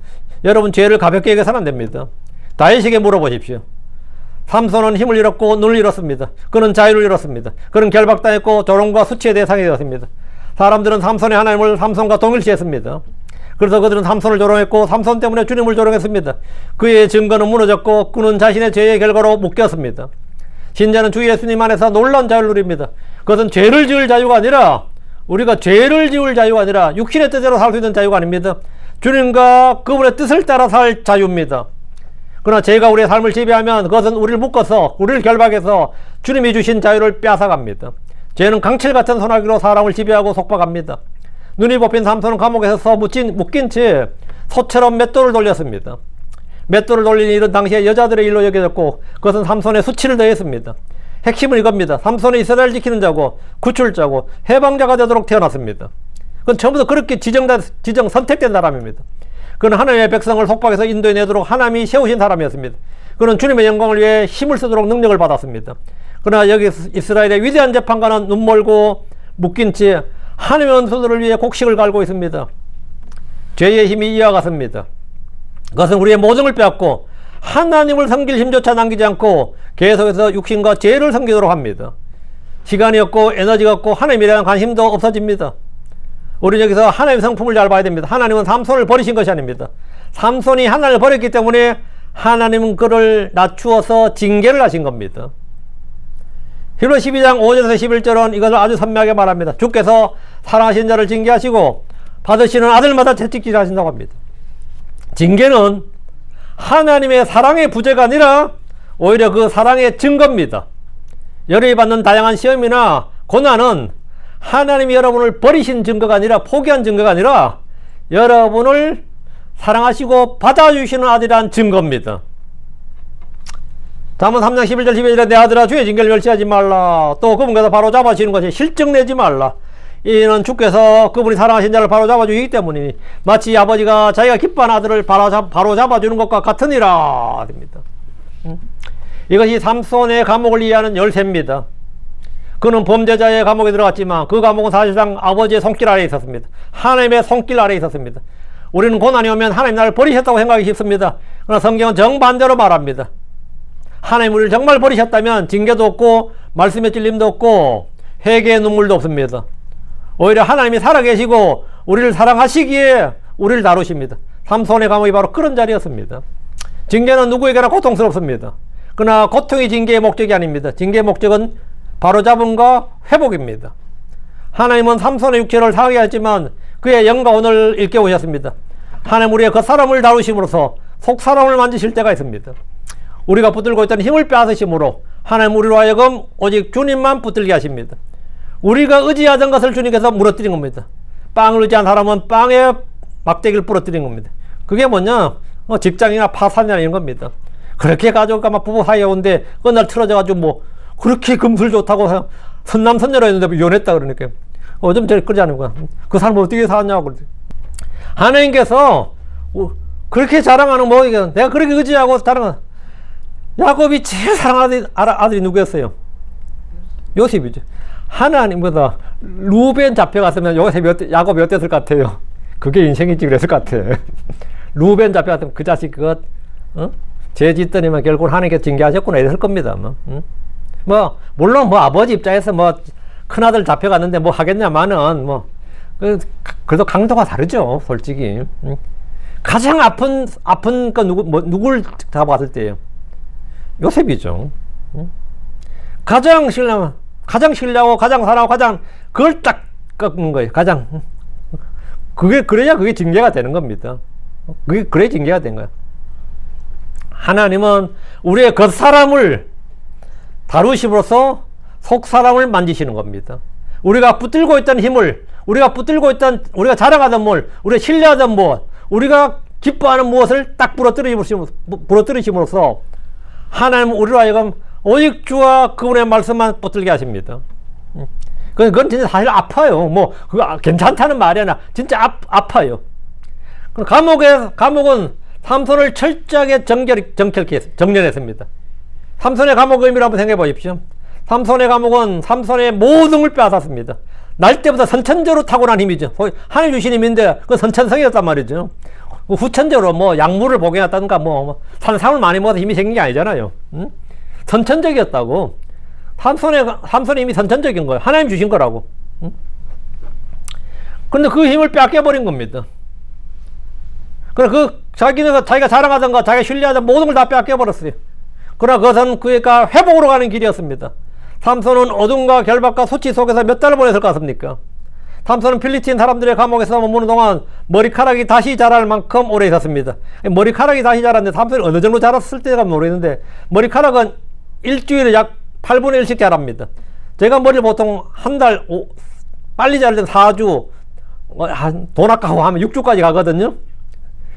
여러분, 죄를 가볍게 여겨서는 안 됩니다. 다윗에게 물어보십시오. 삼손은 힘을 잃었고 눈을 잃었습니다. 그는 자유를 잃었습니다. 그는 결박당했고 조롱과 수치의 대상이 되었습니다. 사람들은 삼손의 하나님을 삼손과 동일시했습니다. 그래서 그들은 삼손을 조롱했고 삼손 때문에 주님을 조롱했습니다. 그의 증거는 무너졌고 그는 자신의 죄의 결과로 묶였습니다. 신자는 주 예수님 안에서 놀라운 자유를 누립니다. 그것은 죄를 지을 자유가 아니라, 우리가 죄를 지을 자유가 아니라 육신의 뜻대로 살 수 있는 자유가 아닙니다. 주님과 그분의 뜻을 따라 살 자유입니다. 그러나 죄가 우리의 삶을 지배하면 그것은 우리를 묶어서, 우리를 결박해서 주님이 주신 자유를 빼앗아갑니다. 죄는 강칠 같은 소나기로 사람을 지배하고 속박합니다. 눈이 뽑힌 삼손은 감옥에서 묶인 채 소처럼 맷돌을 돌렸습니다. 맷돌을 돌리는 일은 당시에 여자들의 일로 여겨졌고 그것은 삼손의 수치를 더했습니다. 핵심은 이겁니다. 삼손은 이스라엘을 지키는 자고 구출자고 해방자가 되도록 태어났습니다. 그건 처음부터 그렇게 선택된 사람입니다. 그는 하나님의 백성을 속박해서 인도해내도록 하나님이 세우신 사람이었습니다. 그는 주님의 영광을 위해 힘을 쓰도록 능력을 받았습니다. 그러나 여기 이스라엘의 위대한 재판관은 눈 멀고 묶인 채 하나님의 원수들을 위해 곡식을 갈고 있습니다. 죄의 힘이 이와 같습니다. 그것은 우리의 모든 걸 빼앗고 하나님을 섬길 힘조차 남기지 않고 계속해서 육신과 죄를 섬기도록 합니다. 시간이 없고 에너지가 없고 하나님에 대한 관심도 없어집니다. 우리는 여기서 하나님의 성품을 잘 봐야 됩니다. 하나님은 삼손을 버리신 것이 아닙니다. 삼손이 하나님을 버렸기 때문에 하나님은 그를 낮추어서 징계를 하신 겁니다. 히브리 12장 5절에서 11절은 이것을 아주 선명하게 말합니다. 주께서 사랑하신 자를 징계하시고 받으시는 아들마다 채찍질 하신다고 합니다. 징계는 하나님의 사랑의 부재가 아니라 오히려 그 사랑의 증거입니다. 여러분이 받는 다양한 시험이나 고난은 하나님이 여러분을 버리신 증거가 아니라, 포기한 증거가 아니라 여러분을 사랑하시고 받아주시는 아들이란 증거입니다. 잠언 3장 11절 12절에 내 아들아 주의 징계를 멸시하지 말라. 또 그분께서 바로 잡아주시는 것이 실증내지 말라. 이는 주께서 그분이 사랑하신 자를 바로 잡아주시기 때문이니 마치 아버지가 자기가 기뻐하는 아들을 바로 잡아주는 것과 같으니라. 이것이 삼손의 감옥을 이해하는 열쇠입니다. 그는 범죄자의 감옥에 들어갔지만 그 감옥은 사실상 아버지의 손길 아래에 있었습니다. 하나님의 손길 아래에 있었습니다. 우리는 고난이 오면 하나님 나를 버리셨다고 생각하기 쉽습니다. 그러나 성경은 정반대로 말합니다. 하나님 우리를 정말 버리셨다면 징계도 없고 말씀의 찔림도 없고 회개의 눈물도 없습니다. 오히려 하나님이 살아계시고 우리를 사랑하시기에 우리를 다루십니다. 삼손의 감옥이 바로 그런 자리였습니다. 징계는 누구에게나 고통스럽습니다. 그러나 고통이 징계의 목적이 아닙니다. 징계의 목적은 바로잡음과 회복입니다. 하나님은 삼손의 육체를 상하게 했지만 그의 영과 오늘 일깨우셨습니다. 하나님 우리의 겉사람을 다루심으로써 속사람을 만지실 때가 있습니다. 우리가 붙들고 있던 힘을 빼앗으심으로 하나님 우리로 하여금 오직 주님만 붙들게 하십니다. 우리가 의지하던 것을 주님께서 무너뜨린 겁니다. 빵을 의지한 사람은 빵에 막대기를 부러뜨린 겁니다. 그게 뭐냐? 직장이나 파산이나 이런 겁니다. 그렇게 가족과 막 부부 사이에 오는데 어느 날 틀어져가지고 뭐 그렇게 금술 좋다고 선남선녀로 했는데 이혼했다 그러니까 좀 그러지 않을까? 그 사람을 어떻게 살았냐고 그러지. 하나님께서 그렇게 자랑하는 뭐 내가 그렇게 의지하고 자랑하는 야곱이 제일 사랑하는 아들이 누구였어요? 요셉이죠. 하나님보다 루벤 잡혀갔으면 야곱이 어땠을 것 같아요? 그게 인생이지 그랬을 것 같아. 루벤 잡혀갔으면 그 자식 그것 죄 짓더니만 결국은 하나님께서 징계하셨구나 이랬을 겁니다. 뭐 물론 뭐 아버지 입장에서 뭐 큰아들 잡혀갔는데 뭐 하겠냐마는 뭐 그래도 강도가 다르죠, 솔직히. 가장 아픈 거 누굴 잡아갔을 때예요? 요셉이죠. 가장 신뢰하고 가장 사랑하고 가장 그걸 딱 꺾는 거예요. 가장 그래야 그게 징계가 되는 겁니다. 그래 징계가 된 거야. 하나님은 우리의 겉사람을 다루심으로써 속사람을 만지시는 겁니다. 우리가 붙들고 있던 힘을, 우리가 자랑하던 뭘, 우리가 신뢰하던 무엇, 우리가 기뻐하는 무엇을 딱 부러뜨리심으로써 하나님은 우리로 하여금 오직 주와 그분의 말씀만 붙들게 하십니다. 그건 진짜 사실 아파요. 뭐 그거 괜찮다는 말이 아니라 진짜 아파요. 감옥은 삼손을 철저하게 정련했습니다. 삼손의 감옥의 의미를 한번 생각해 보십시오. 삼손의 감옥은 삼손의 모든 걸 빼앗았습니다. 날 때보다 선천적으로 타고난 힘이죠. 하나님 주신 힘인데 그 선천성이었단 말이죠. 후천적으로 뭐 약물을 복용했다든가 뭐 산삼을 많이 먹어서 힘이 생긴 게 아니잖아요. 선천적이었다고. 삼손의 힘이 선천적인 거예요. 하나님 주신 거라고. 근데 그 힘을 뺏겨버린 겁니다. 그래 자기가 자랑하던 거, 자기가 신뢰하던 모든 걸 다 뺏겨버렸어요. 그러나 그것은 그가 회복으로 가는 길이었습니다. 삼손은 어둠과 결박과 수치 속에서 몇 달을 보냈을 것 같습니까? 삼손은 필리스틴 사람들의 감옥에서 머무는 동안 머리카락이 다시 자랄 만큼 오래 있었습니다. 머리카락이 다시 자랐는데 삼손이 어느 정도 자랐을 때가 모르겠는데 머리카락은 일주일에 약 8분의 1씩 자랍니다. 제가 머리를 보통 한 달 빨리 자를 땐 4주 돈 아까워 하면 6주까지 가거든요.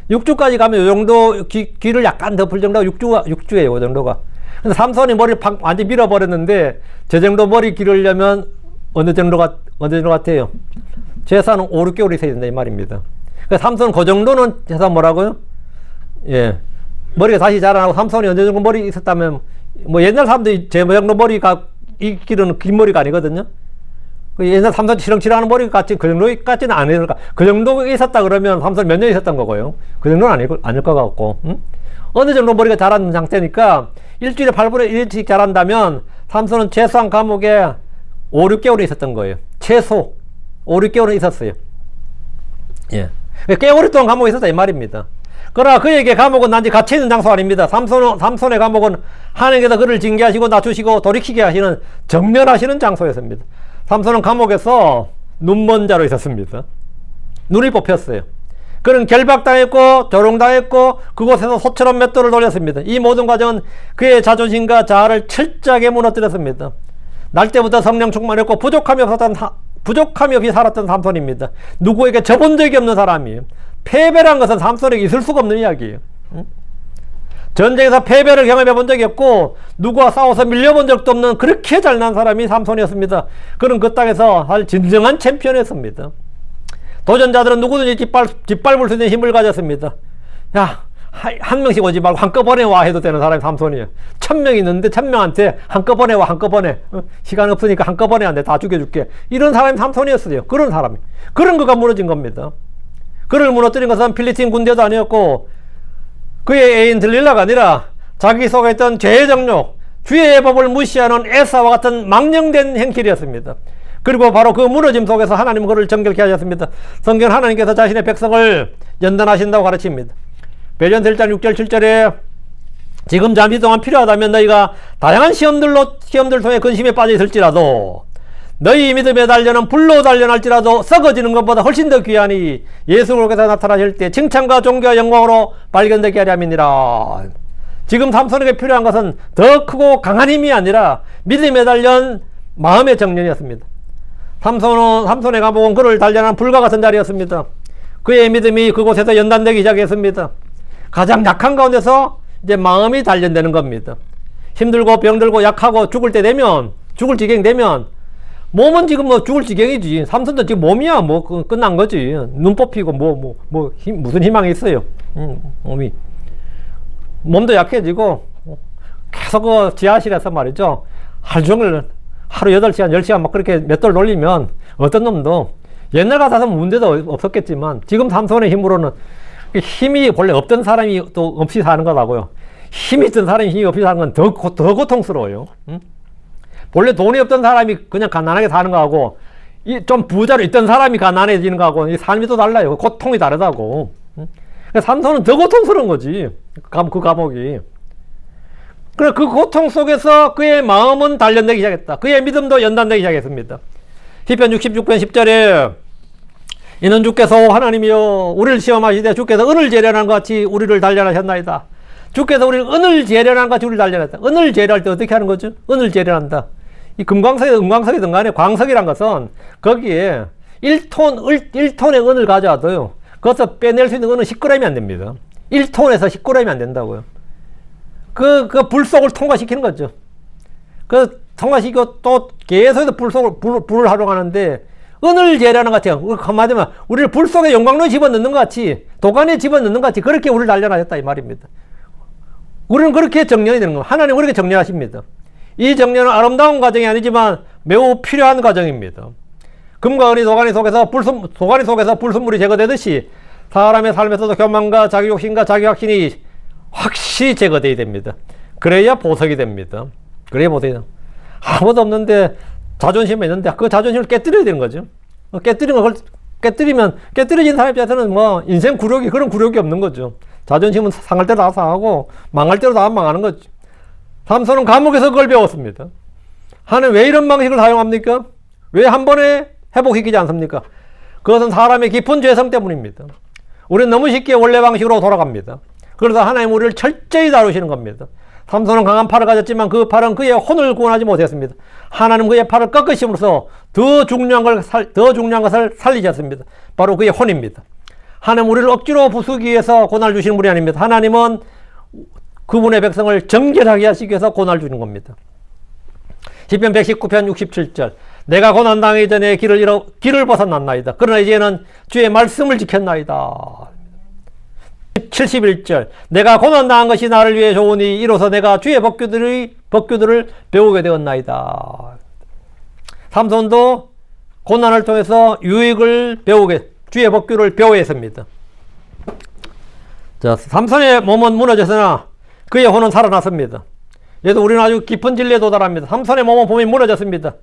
6주까지 가면 이 정도 귀를 약간 덮을 정도가 6주예요. 이 정도가. 근데 삼손이 머리를 완전히 밀어버렸는데 저 정도 머리 기르려면 어느 정도 같아요? 최소한 5, 6개월이 있어야 된다 이 말입니다. 그러니까 삼손은 그 정도는 최소한 뭐라고요? 예. 머리가 다시 자라나고 삼손이 어느 정도 머리 있었다면 뭐 옛날 사람들이 제 정도 머리가 이 기르는 긴 머리가 아니거든요. 옛날 삼손 치렁치렁하는 머리 같이 그 정도까지는 아니니까 그 정도 있었다 그러면 삼손 몇 년 있었던 거고요. 그 정도는 아닐 것 같고. 어느 정도 머리가 자란 상태니까 일주일에 8분의 1씩 자란다면 삼손은 최소한 감옥에 5, 6개월이 있었던 거예요. 최소 5, 6개월은 있었어요. 예. 꽤 오랫동안 감옥에 있었다 이 말입니다. 그러나 그에게 감옥은 단지 갇혀있는 장소 아닙니다. 삼손의 감옥은 하나님께서 그를 징계하시고 낮추시고 돌이키게 하시는 정련하시는 장소였습니다. 삼손은 감옥에서 눈먼 자로 있었습니다. 눈이 뽑혔어요. 그는 결박당했고 조롱당했고 그곳에서 소처럼 맷돌을 돌렸습니다. 이 모든 과정은 그의 자존심과 자아를 철저하게 무너뜨렸습니다. 날 때부터 성령 충만했고 부족함이 없이 살았던 삼손입니다. 누구에게 져본 적이 없는 사람이에요. 패배란 것은 삼손에게 있을 수가 없는 이야기예요. 전쟁에서 패배를 경험해 본 적이 없고 누구와 싸워서 밀려본 적도 없는 그렇게 잘난 사람이 삼손이었습니다. 그는 그 땅에서 진정한 챔피언이었습니다. 도전자들은 누구든지 짓밟을 수 있는 힘을 가졌습니다. 야, 한 명씩 오지 말고 한꺼번에 와 해도 되는 사람이 삼손이에요. 1000명 있는데 1000명한테 한꺼번에 와, 한꺼번에. 시간 없으니까 한꺼번에 안 돼. 다 죽여줄게. 이런 사람이 삼손이었어요. 그런 사람이. 그런 그가 무너진 겁니다. 그를 무너뜨린 것은 필리스틴 군대도 아니었고 그의 애인 들릴라가 아니라 자기 속에 있던 죄의 정욕, 주의 법을 무시하는 에사와 같은 망령된 행실이었습니다. 그리고 바로 그 무너짐 속에서 하나님은 그를 정결케 하셨습니다. 성경 하나님께서 자신의 백성을 연단하신다고 가르칩니다. 베드로전서 1장 6절 7절에 지금 잠시 동안 필요하다면 너희가 다양한 시험들 통해 근심에 빠져 있을지라도 너희 믿음의 단련은 불로 단련할지라도 썩어지는 것보다 훨씬 더 귀하니 예수 그리스도께서 나타나실 때 칭찬과 존귀와 영광으로 발견되게 하려 함이니라. 지금 삼손에게 필요한 것은 더 크고 강한 힘이 아니라 믿음의 단련, 마음의 정련이었습니다. 삼손의 감옥은 그를 단련한 불과 같은 자리였습니다. 그의 믿음이 그곳에서 연단되기 시작했습니다. 가장 약한 가운데서 이제 마음이 단련되는 겁니다. 힘들고 병들고 약하고 죽을 때 되면, 죽을 지경 되면 몸은 지금 뭐 죽을 지경이지. 삼손도 지금 몸이야 뭐 끝난 거지. 눈 뽑히고 무슨 희망이 있어요. 몸도 약해지고 계속 그 지하실에서 말이죠. 하루 종일 하루 8시간 10시간 막 그렇게 맷돌 돌리면 어떤 놈도 옛날 같아서는 문제도 없었겠지만 지금 삼손의 힘으로는 힘이 원래 없던 사람이 또 없이 사는 거라고요. 힘이 있던 사람이 힘이 없이 사는 건 더 고통스러워요. 응? 본래 돈이 없던 사람이 그냥 가난하게 사는 거하고, 좀 부자로 있던 사람이 가난해지는 거하고, 이 삶이 또 달라요. 고통이 다르다고. 응? 삼손은 더 고통스러운 거지. 그 감옥이. 그래, 그 고통 속에서 그의 마음은 단련되기 시작했다. 그의 믿음도 연단되기 시작했습니다. 시편 66편 10절에 이는 주께서 하나님이여 우리를 시험하시되 주께서 은을 재련한 것 같이 우리를 단련하셨나이다. 주께서 우리를 은을 재련한 것 같이 우리를 단련했다. 은을 재련할 때 어떻게 하는 거죠? 은을 재련한다. 이 금광석이든 간에 광석이란 것은 거기에 1톤의 은을 가져와도요. 거기서 빼낼 수 있는 은은 10g이 안 됩니다. 1톤에서 10g이 안 된다고요. 그 불속을 통과시키는 거죠. 통과시키고 또 계속해서 불을 활용하는데, 은을 재련하는 것 같아요. 한마디로 우리를 불 속에 용광로에 집어넣는 것 같이, 도가니에 집어넣는 것 같이 그렇게 우리를 단련하셨다 이 말입니다. 우리는 그렇게 정련이 되는 겁니다. 하나님 그렇게 정련하십니다. 이 정련은 아름다운 과정이 아니지만 매우 필요한 과정입니다. 금과 은이 도가니 속에서 불순물이 제거되듯이 사람의 삶에서도 교만과 자기 욕심과 자기 확신이 확실히 제거되어야 됩니다. 그래야 보석이 됩니다. 그래야 보석이 됩니다. 아무도 없는데 자존심이 있는데 그 자존심을 깨뜨려야 되는 거죠. 깨뜨려진 사람 입장에서는 뭐 인생 그런 굴욕이 없는 거죠. 자존심은 상할 대로 다 상하고 망할 대로 다 망하는 거죠. 삼손은 감옥에서 그걸 배웠습니다. 하나님 왜 이런 방식을 사용합니까? 왜 한 번에 회복시키지 않습니까? 그것은 사람의 깊은 죄성 때문입니다. 우리는 너무 쉽게 원래 방식으로 돌아갑니다. 그래서 하나님 우리를 철저히 다루시는 겁니다. 삼손은 강한 팔을 가졌지만 그 팔은 그의 혼을 구원하지 못했습니다. 하나님 그의 팔을 꺾으심으로써 더 중요한 것을 살리셨습니다. 바로 그의 혼입니다. 하나님 우리를 억지로 부수기 위해서 고난을 주시는 분이 아닙니다. 하나님은 그분의 백성을 정결하게 하시기 위해서 고난을 주는 겁니다. 시편 119편 67절 내가 고난당하기 전에 길을 벗어났나이다. 그러나 이제는 주의 말씀을 지켰나이다. 71절 내가 고난당한 것이 나를 위해 좋으니 이로써 내가 주의 법규들을 배우게 되었나이다. 삼손도 고난을 통해서 주의 법규를 배워야 했습니다. 자, 삼손의 몸은 무너졌으나 그의 혼은 살아났습니다. 얘도 우리는 아주 깊은 진리에 도달합니다. 삼손의 몸이 무너졌습니다.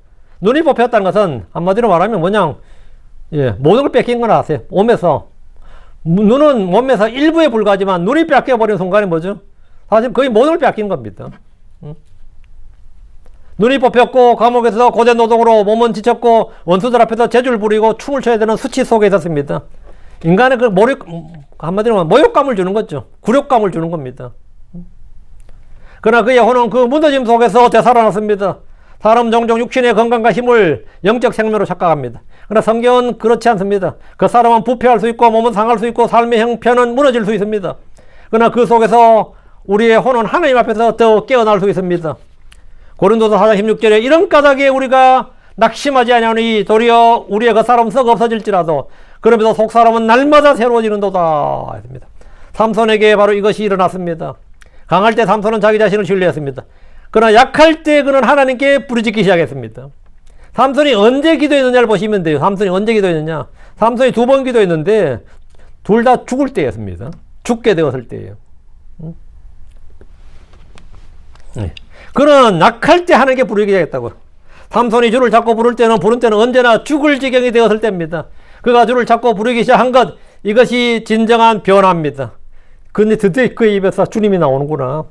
눈이 뽑혔다는 것은 한마디로 말하면 모든 걸 뺏긴 건 아세요? 눈은 몸에서 일부에 불과하지만 눈이 뺏겨버리는 순간이 뭐죠? 사실 거의 모든 걸 뺏긴 겁니다. 눈이 뽑혔고 감옥에서 고된 노동으로 몸은 지쳤고 원수들 앞에서 재주를 부리고 춤을 춰야 되는 수치 속에 있었습니다. 인간의 한마디로 모욕감을 주는 거죠. 굴욕감을 주는 겁니다. 그러나 그의 혼은 그 무너짐 속에서 되살아났습니다. 사람 종종 육신의 건강과 힘을 영적 생명으로 착각합니다. 그러나 성경은 그렇지 않습니다. 그 사람은 부패할 수 있고 몸은 상할 수 있고 삶의 형편은 무너질 수 있습니다. 그러나 그 속에서 우리의 혼은 하나님 앞에서 더 깨어날 수 있습니다. 고린도서 4장 16절에 이런 까닭에 우리가 낙심하지 아니하니 도리어 우리의 그 사람은 썩어 없어질지라도 그러면서 속사람은 날마다 새로워지는도다 했습니다. 삼손에게 바로 이것이 일어났습니다. 강할 때 삼손은 자기 자신을 신뢰했습니다. 그러나 약할 때 그는 하나님께 부르짖기 시작했습니다. 삼손이 언제 기도했느냐를 보시면 돼요. 삼손이 언제 기도했느냐? 삼손이 2번 기도했는데 둘 다 죽을 때였습니다. 죽게 되었을 때예요. 그는 약할 때 하나님께 부르기 시작했다고요. 삼손이 주를 잡고 부를 때는 언제나 죽을 지경이 되었을 때입니다. 그가 주를 잡고 부르기 시작한 것, 이것이 진정한 변화입니다. 근데 드디어 그의 입에서 주님이 나오는구나.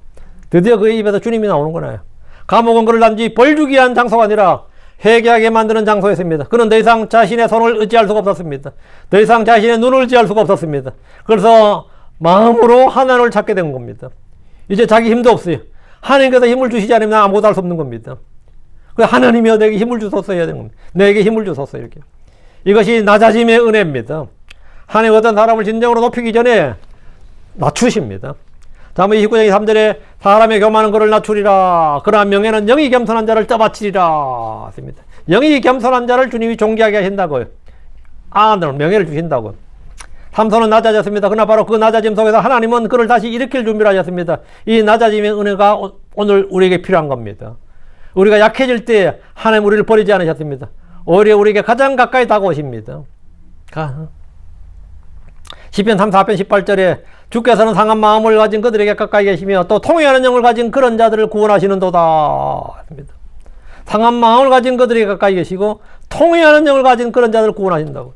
감옥은 그를 단지 벌주기 위한 장소가 아니라 회개하게 만드는 장소였습니다. 그는 더 이상 자신의 손을 의지할 수가 없었습니다. 더 이상 자신의 눈을 의지할 수가 없었습니다. 그래서 마음으로 하나님을 찾게 된 겁니다. 이제 자기 힘도 없어요. 하나님께서 힘을 주시지 않으면 아무것도 할 수 없는 겁니다. 하나님이여 내게 힘을 주소서 해야 되는 겁니다. 내게 힘을 주소서 이렇게. 이것이 낮아짐의 은혜입니다. 하나님 어떤 사람을 진정으로 높이기 전에 낮추십니다. 잠언 29장 3절에 사람의 교만은 그를 낮추리라. 그러나 명예는 영이 겸손한 자를 떠받치리라. 했습니다. 영이 겸손한 자를 주님이 존귀하게 하신다고요. 명예를 주신다고요. 삼손은 낮아졌습니다. 그러나 바로 그 낮아짐 속에서 하나님은 그를 다시 일으킬 준비를 하셨습니다. 이 낮아짐의 은혜가 오늘 우리에게 필요한 겁니다. 우리가 약해질 때 하나님 우리를 버리지 않으셨습니다. 오히려 우리에게 가장 가까이 다가오십니다. 시편 34편 18절에 주께서는 상한 마음을 가진 그들에게 가까이 계시며 또 통회하는 영을 가진 그런 자들을 구원하시는도다. 상한 마음을 가진 그들에게 가까이 계시고 통회하는 영을 가진 그런 자들을 구원하신다고.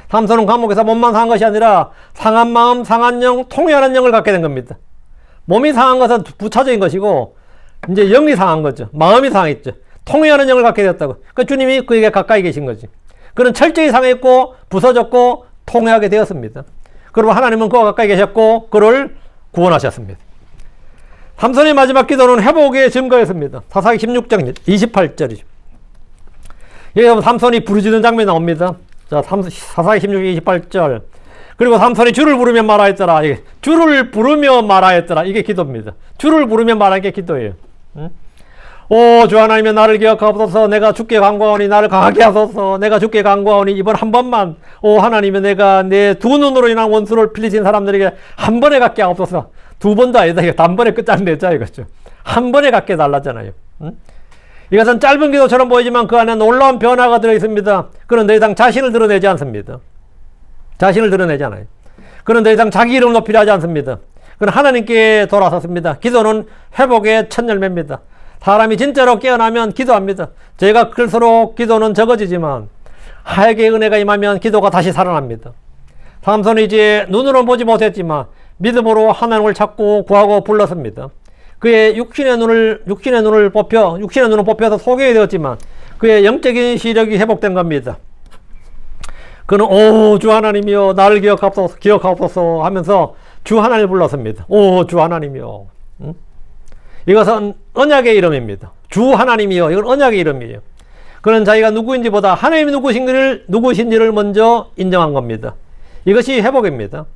삼손은 감옥에서 몸만 상한 것이 아니라 상한 마음, 상한 영, 통회하는 영을 갖게 된 겁니다. 몸이 상한 것은 부차적인 것이고 이제 영이 상한 거죠. 마음이 상했죠. 통회하는 영을 갖게 되었다고. 그러니까 주님이 그에게 가까이 계신 거지. 그는 철저히 상했고 부서졌고 통회하게 되었습니다. 그리고 하나님은 그와 가까이 계셨고 그를 구원하셨습니다. 삼손의 마지막 기도는 회복의 증거였습니다. 사사기 16장 28절이죠. 여기 삼손이 부르짖는 장면이 나옵니다. 자, 사사기 16장 28절. 그리고 삼손이 주를 부르며 말하였더라. 주를 부르며 말하였더라. 이게 기도입니다. 주를 부르며 말하는 게 기도예요. 응? 오, 주 하나님이여 나를 기억하옵소서. 내가 주께 간구하오니 나를 강하게 하소서. 내가 주께 간구하오니 이번 한 번만. 오, 하나님이여 내가 내 두 눈으로 인한 원수를 필리신 사람들에게 한 번에 갖게 하옵소서. 두 번도 아니다. 이거 단번에 끝장내자 이거죠. 한 번에 갖게 달랐잖아요. 응? 이것은 짧은 기도처럼 보이지만 그 안에 놀라운 변화가 들어있습니다. 그는 더 이상 자신을 드러내지 않습니다. 자신을 드러내지 않아요. 그는 더 이상 자기 이름을 높이려 하지 않습니다. 그는 하나님께 돌아섰습니다. 기도는 회복의 첫 열매입니다. 사람이 진짜로 깨어나면 기도합니다. 제가 클수록 기도는 적어지지만 하에게 은혜가 임하면 기도가 다시 살아납니다. 삼손이 이제 눈으로 보지 못했지만 믿음으로 하나님을 찾고 구하고 불렀습니다. 그의 육신의 눈은 뽑혀서 소경이 되었지만 그의 영적인 시력이 회복된 겁니다. 그는 오, 주 하나님이여 나를 기억하옵소서 하면서 주 하나님을 불렀습니다. 오, 주 하나님이여. 응? 이것은 언약의 이름입니다. 주 하나님이여. 이건 언약의 이름이에요. 그는 자기가 누구인지보다 하나님이 누구신지를 먼저 인정한 겁니다. 이것이 회복입니다.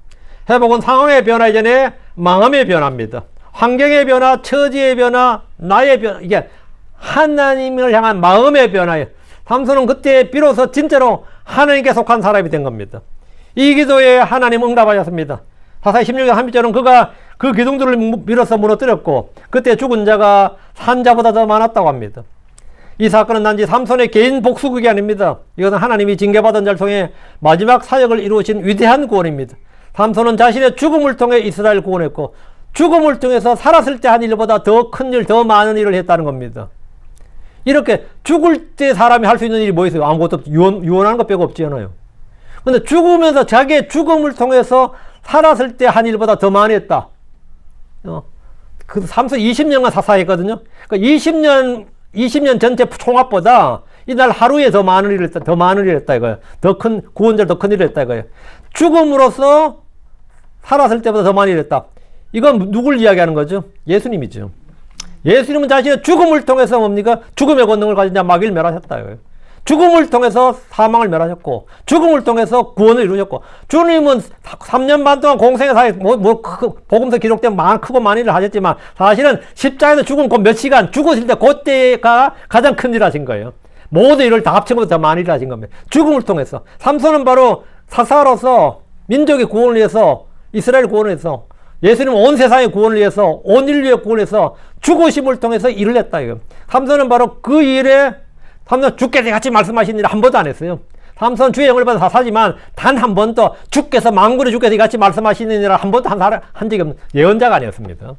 회복은 상황의 변화 이전에 마음의 변화입니다. 환경의 변화, 처지의 변화, 나의 변화, 이게 하나님을 향한 마음의 변화예요. 삼손은 그때 비로소 진짜로 하나님께 속한 사람이 된 겁니다. 이 기도에 하나님 응답하셨습니다. 사사기 16장 30절은 그가 그 기둥들을 밀어서 무너뜨렸고 그때 죽은 자가 산 자보다 더 많았다고 합니다. 이 사건은 단지 삼손의 개인 복수극이 아닙니다. 이것은 하나님이 징계받은 자를 통해 마지막 사역을 이루신 위대한 구원입니다. 삼손은 자신의 죽음을 통해 이스라엘을 구원했고 죽음을 통해서 살았을 때 한 일보다 더 큰 일, 더 많은 일을 했다는 겁니다. 이렇게 죽을 때 사람이 할 수 있는 일이 뭐 있어요? 아무것도 없죠. 유언하는 것 빼고 없지 않아요. 근데 죽으면서 자기의 죽음을 통해서 살았을 때 한 일보다 더 많이 했다. 그 삼손 20년간 사사했거든요. 그러니까 20년 전체 총합보다 이날 하루에 더 많은 일을 했다. 더 많은 일을 했다 이거예요. 더 큰 구원자를 더 큰 일을 했다 이거예요. 죽음으로써 살았을 때보다 더 많이 일을 했다. 이건 누굴 이야기하는 거죠? 예수님이죠. 예수님은 자신의 죽음을 통해서 뭡니까? 죽음의 권능을 가진 자 마귀를 멸하셨다 이거예요. 죽음을 통해서 사망을 멸하셨고 죽음을 통해서 구원을 이루셨고 주님은 3년 반 동안 공생의 사이 복음서 기록된 크고 많은 일을 하셨지만 사실은 십자가에서 죽은 그 몇 시간 죽으실 때 그때가 가장 큰 일을 하신 거예요. 모든 일을 다 합친 것보다 더 많은 일을 하신 겁니다. 죽음을 통해서. 삼손은 바로 사사로서 민족의 구원을 위해서 이스라엘 구원을 위해서 예수님은 온 세상의 구원을 위해서 온 인류의 구원을 위해서 죽으심을 통해서 일을 했다 이거. 삼손은 바로 그 일에 삼손 주께서 같이 말씀하신 일을 한 번도 안 했어요. 삼손 주의 영을 받은 사사지만 단 한 번도 주께서 만군의 주께서 같이 말씀하시는 일을 한 번도 한 적이 없는 예언자가 아니었습니다.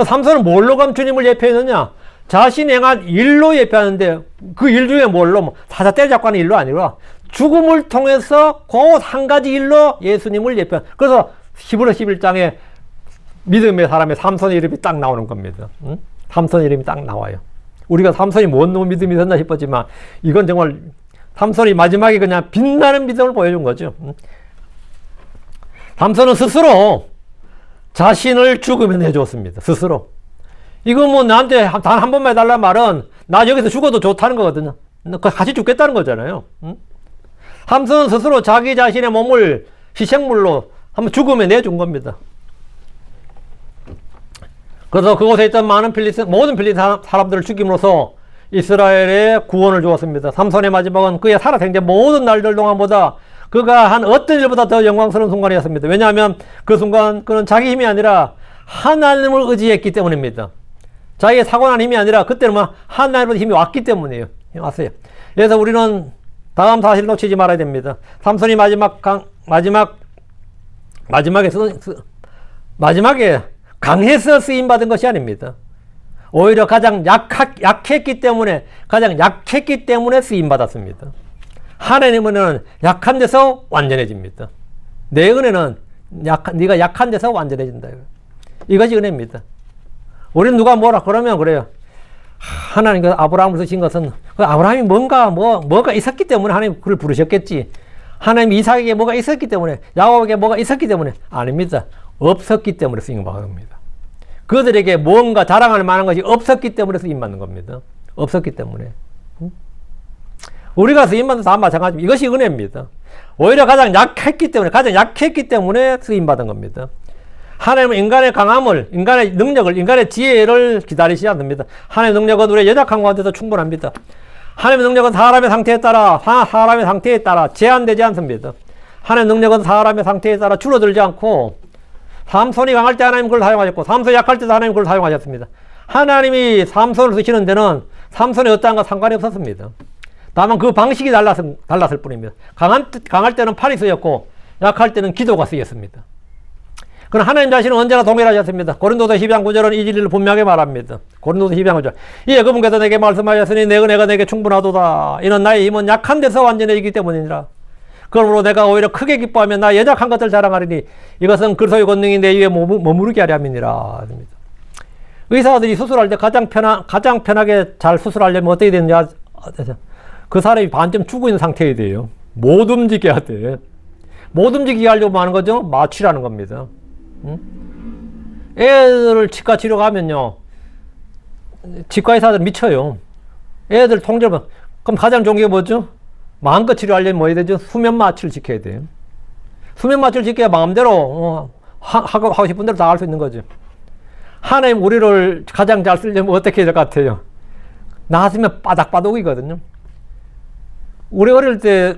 삼손은 뭘로 감 주님을 예표했느냐? 자신이 행한 일로 예표하는데 그 일 중에 뭘로? 사자 때려잡고 하는 일로 아니라 죽음을 통해서 그 한 가지 일로 예수님을 예표한. 그래서 히브리 11장에 믿음의 사람의 삼손의 이름이 딱 나오는 겁니다. 응? 삼손의 이름이 딱 나와요. 우리가 삼손이 뭔 놈 믿음이 있었나 싶었지만 이건 정말 삼손이 마지막에 그냥 빛나는 믿음을 보여준 거죠. 응? 삼손은 스스로 자신을 죽음에 내줬습니다. 스스로. 이거 뭐 나한테 단 한 번만 해달라는 말은 나 여기서 죽어도 좋다는 거거든요. 같이 죽겠다는 거잖아요. 응? 삼손은 스스로 자기 자신의 몸을 희생물로 한번 죽음에 내준 겁니다. 그래서 그곳에 있던 모든 필리스틴 사람들을 죽임으로써 이스라엘의 구원을 주었습니다. 삼손의 마지막은 그의 살아생전 모든 날들 동안보다 그가 한 어떤 일보다 더 영광스러운 순간이었습니다. 왜냐하면 그 순간 그는 자기 힘이 아니라 하나님을 의지했기 때문입니다. 자기의 타고난 힘이 아니라 그때는 하나님의 힘이 왔기 때문이에요. 왔어요. 그래서 우리는 다음 사실을 놓치지 말아야 됩니다. 삼손이 마지막 마지막에 강해서 쓰임받은 것이 아닙니다. 오히려 가장 약했기 때문에 쓰임받았습니다. 하나님은 약한 데서 완전해집니다. 내 은혜는 네가 약한 데서 완전해진다. 이것이 은혜입니다. 우리는 누가 뭐라 그러면 그래요. 하나님께서 아브라함을 쓰신 것은 아브라함이 뭐가 있었기 때문에 하나님 그를 부르셨겠지. 하나님 이삭에게 뭐가 있었기 때문에, 야곱에게 뭐가 있었기 때문에. 아닙니다. 없었기 때문에 쓰임받은 겁니다. 그들에게 뭔가 자랑할 만한 것이 없었기 때문에 쓰임받는 겁니다. 없었기 때문에. 우리가 쓰임받는 다 마찬가지입니다. 이것이 은혜입니다. 오히려 가장 약했기 때문에 쓰임받은 겁니다. 하나님은 인간의 강함을, 인간의 능력을, 인간의 지혜를 기다리시지 않습니다. 하나님의 능력은 우리의 연약한 가운데도 충분합니다. 하나님의 능력은 사람의 상태에 따라 제한되지 않습니다. 하나님의 능력은 사람의 상태에 따라 줄어들지 않고, 삼손이 강할 때 하나님 그걸 사용하셨고, 삼손이 약할 때도 하나님 그걸 사용하셨습니다. 하나님이 삼손을 쓰시는 데는 삼손의 어떠한 것 상관이 없었습니다. 다만 그 방식이 달랐을 뿐입니다. 강할 때는 팔이 쓰였고, 약할 때는 기도가 쓰였습니다. 그러나 하나님 자신은 언제나 동일하셨습니다. 고린도서 12장 9절은 이 진리를 분명하게 말합니다. 고린도서 12장 9절. 이에 그분께서 내게 말씀하셨으니 내 은혜가 내게 충분하도다. 이는 나의 힘은 약한 데서 완전해지기 때문이니라. 그러므로 내가 오히려 크게 기뻐하며 나의 연약한 것을 자랑하리니 이것은 그리스도의 권능이 내 위에 머무르게 하려 함이니라. 의사들이 수술할 때 가장 편하게 잘 수술하려면 어떻게 되느냐. 그 사람이 반쯤 죽어 있는 상태여야 돼요. 못 움직여야 돼. 못 움직이게 하려고 하는 거죠. 마취라는 겁니다. 애들을 치과 치료 가면요, 치과 의사들 미쳐요. 애들 통제를, 그럼 가장 좋은 게 뭐죠? 마음껏 치료하려면 뭐 해야 되죠? 수면 마취를 지켜야 돼요. 수면 마취를 지켜야 마음대로 하고 싶은 대로 다 할 수 있는 거죠. 하나님 우리를 가장 잘 쓰려면 어떻게 해야 될 것 같아요? 나왔으면 바닥바닥이거든요. 우리 어릴 때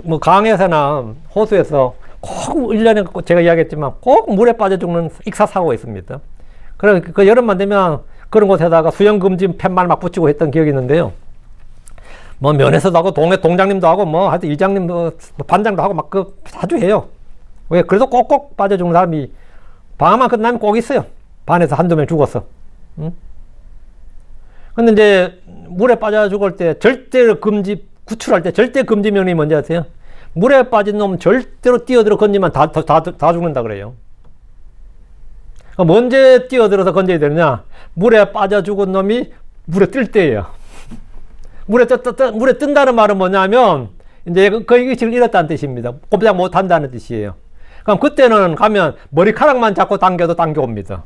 뭐 강에서나 호수에서 꼭 1년에 제가 이야기했지만 꼭 물에 빠져 죽는 익사사고가 있습니다. 그래서 그 여름만 되면 그런 곳에다가 수영금지 팻말 막 붙이고 했던 기억이 있는데요. 뭐 면에서도 하고 동장님도 하고 뭐 하여튼 일장님도 반장도 하고 막 그 자주 해요. 왜? 그래도 꼭꼭 빠져 죽는 사람이 방학만 끝나면 꼭 있어요. 반에서 한두 명 죽었어. 근데 이제 물에 빠져 죽을 때 구출할 때 절대 금지 명령이 뭔지 아세요? 물에 빠진 놈 절대로 뛰어들어 건지면 다 죽는다 그래요. 그럼 언제 뛰어들어서 건져야 되느냐? 물에 빠져 죽은 놈이 물에 뜰 때예요. 물에 뜬다는 말은 뭐냐면 이제 그 의식을 잃었다는 뜻입니다. 꼼짝 못 한다는 뜻이에요. 그럼 그때는 가면 머리카락만 잡고 당겨도 당겨옵니다.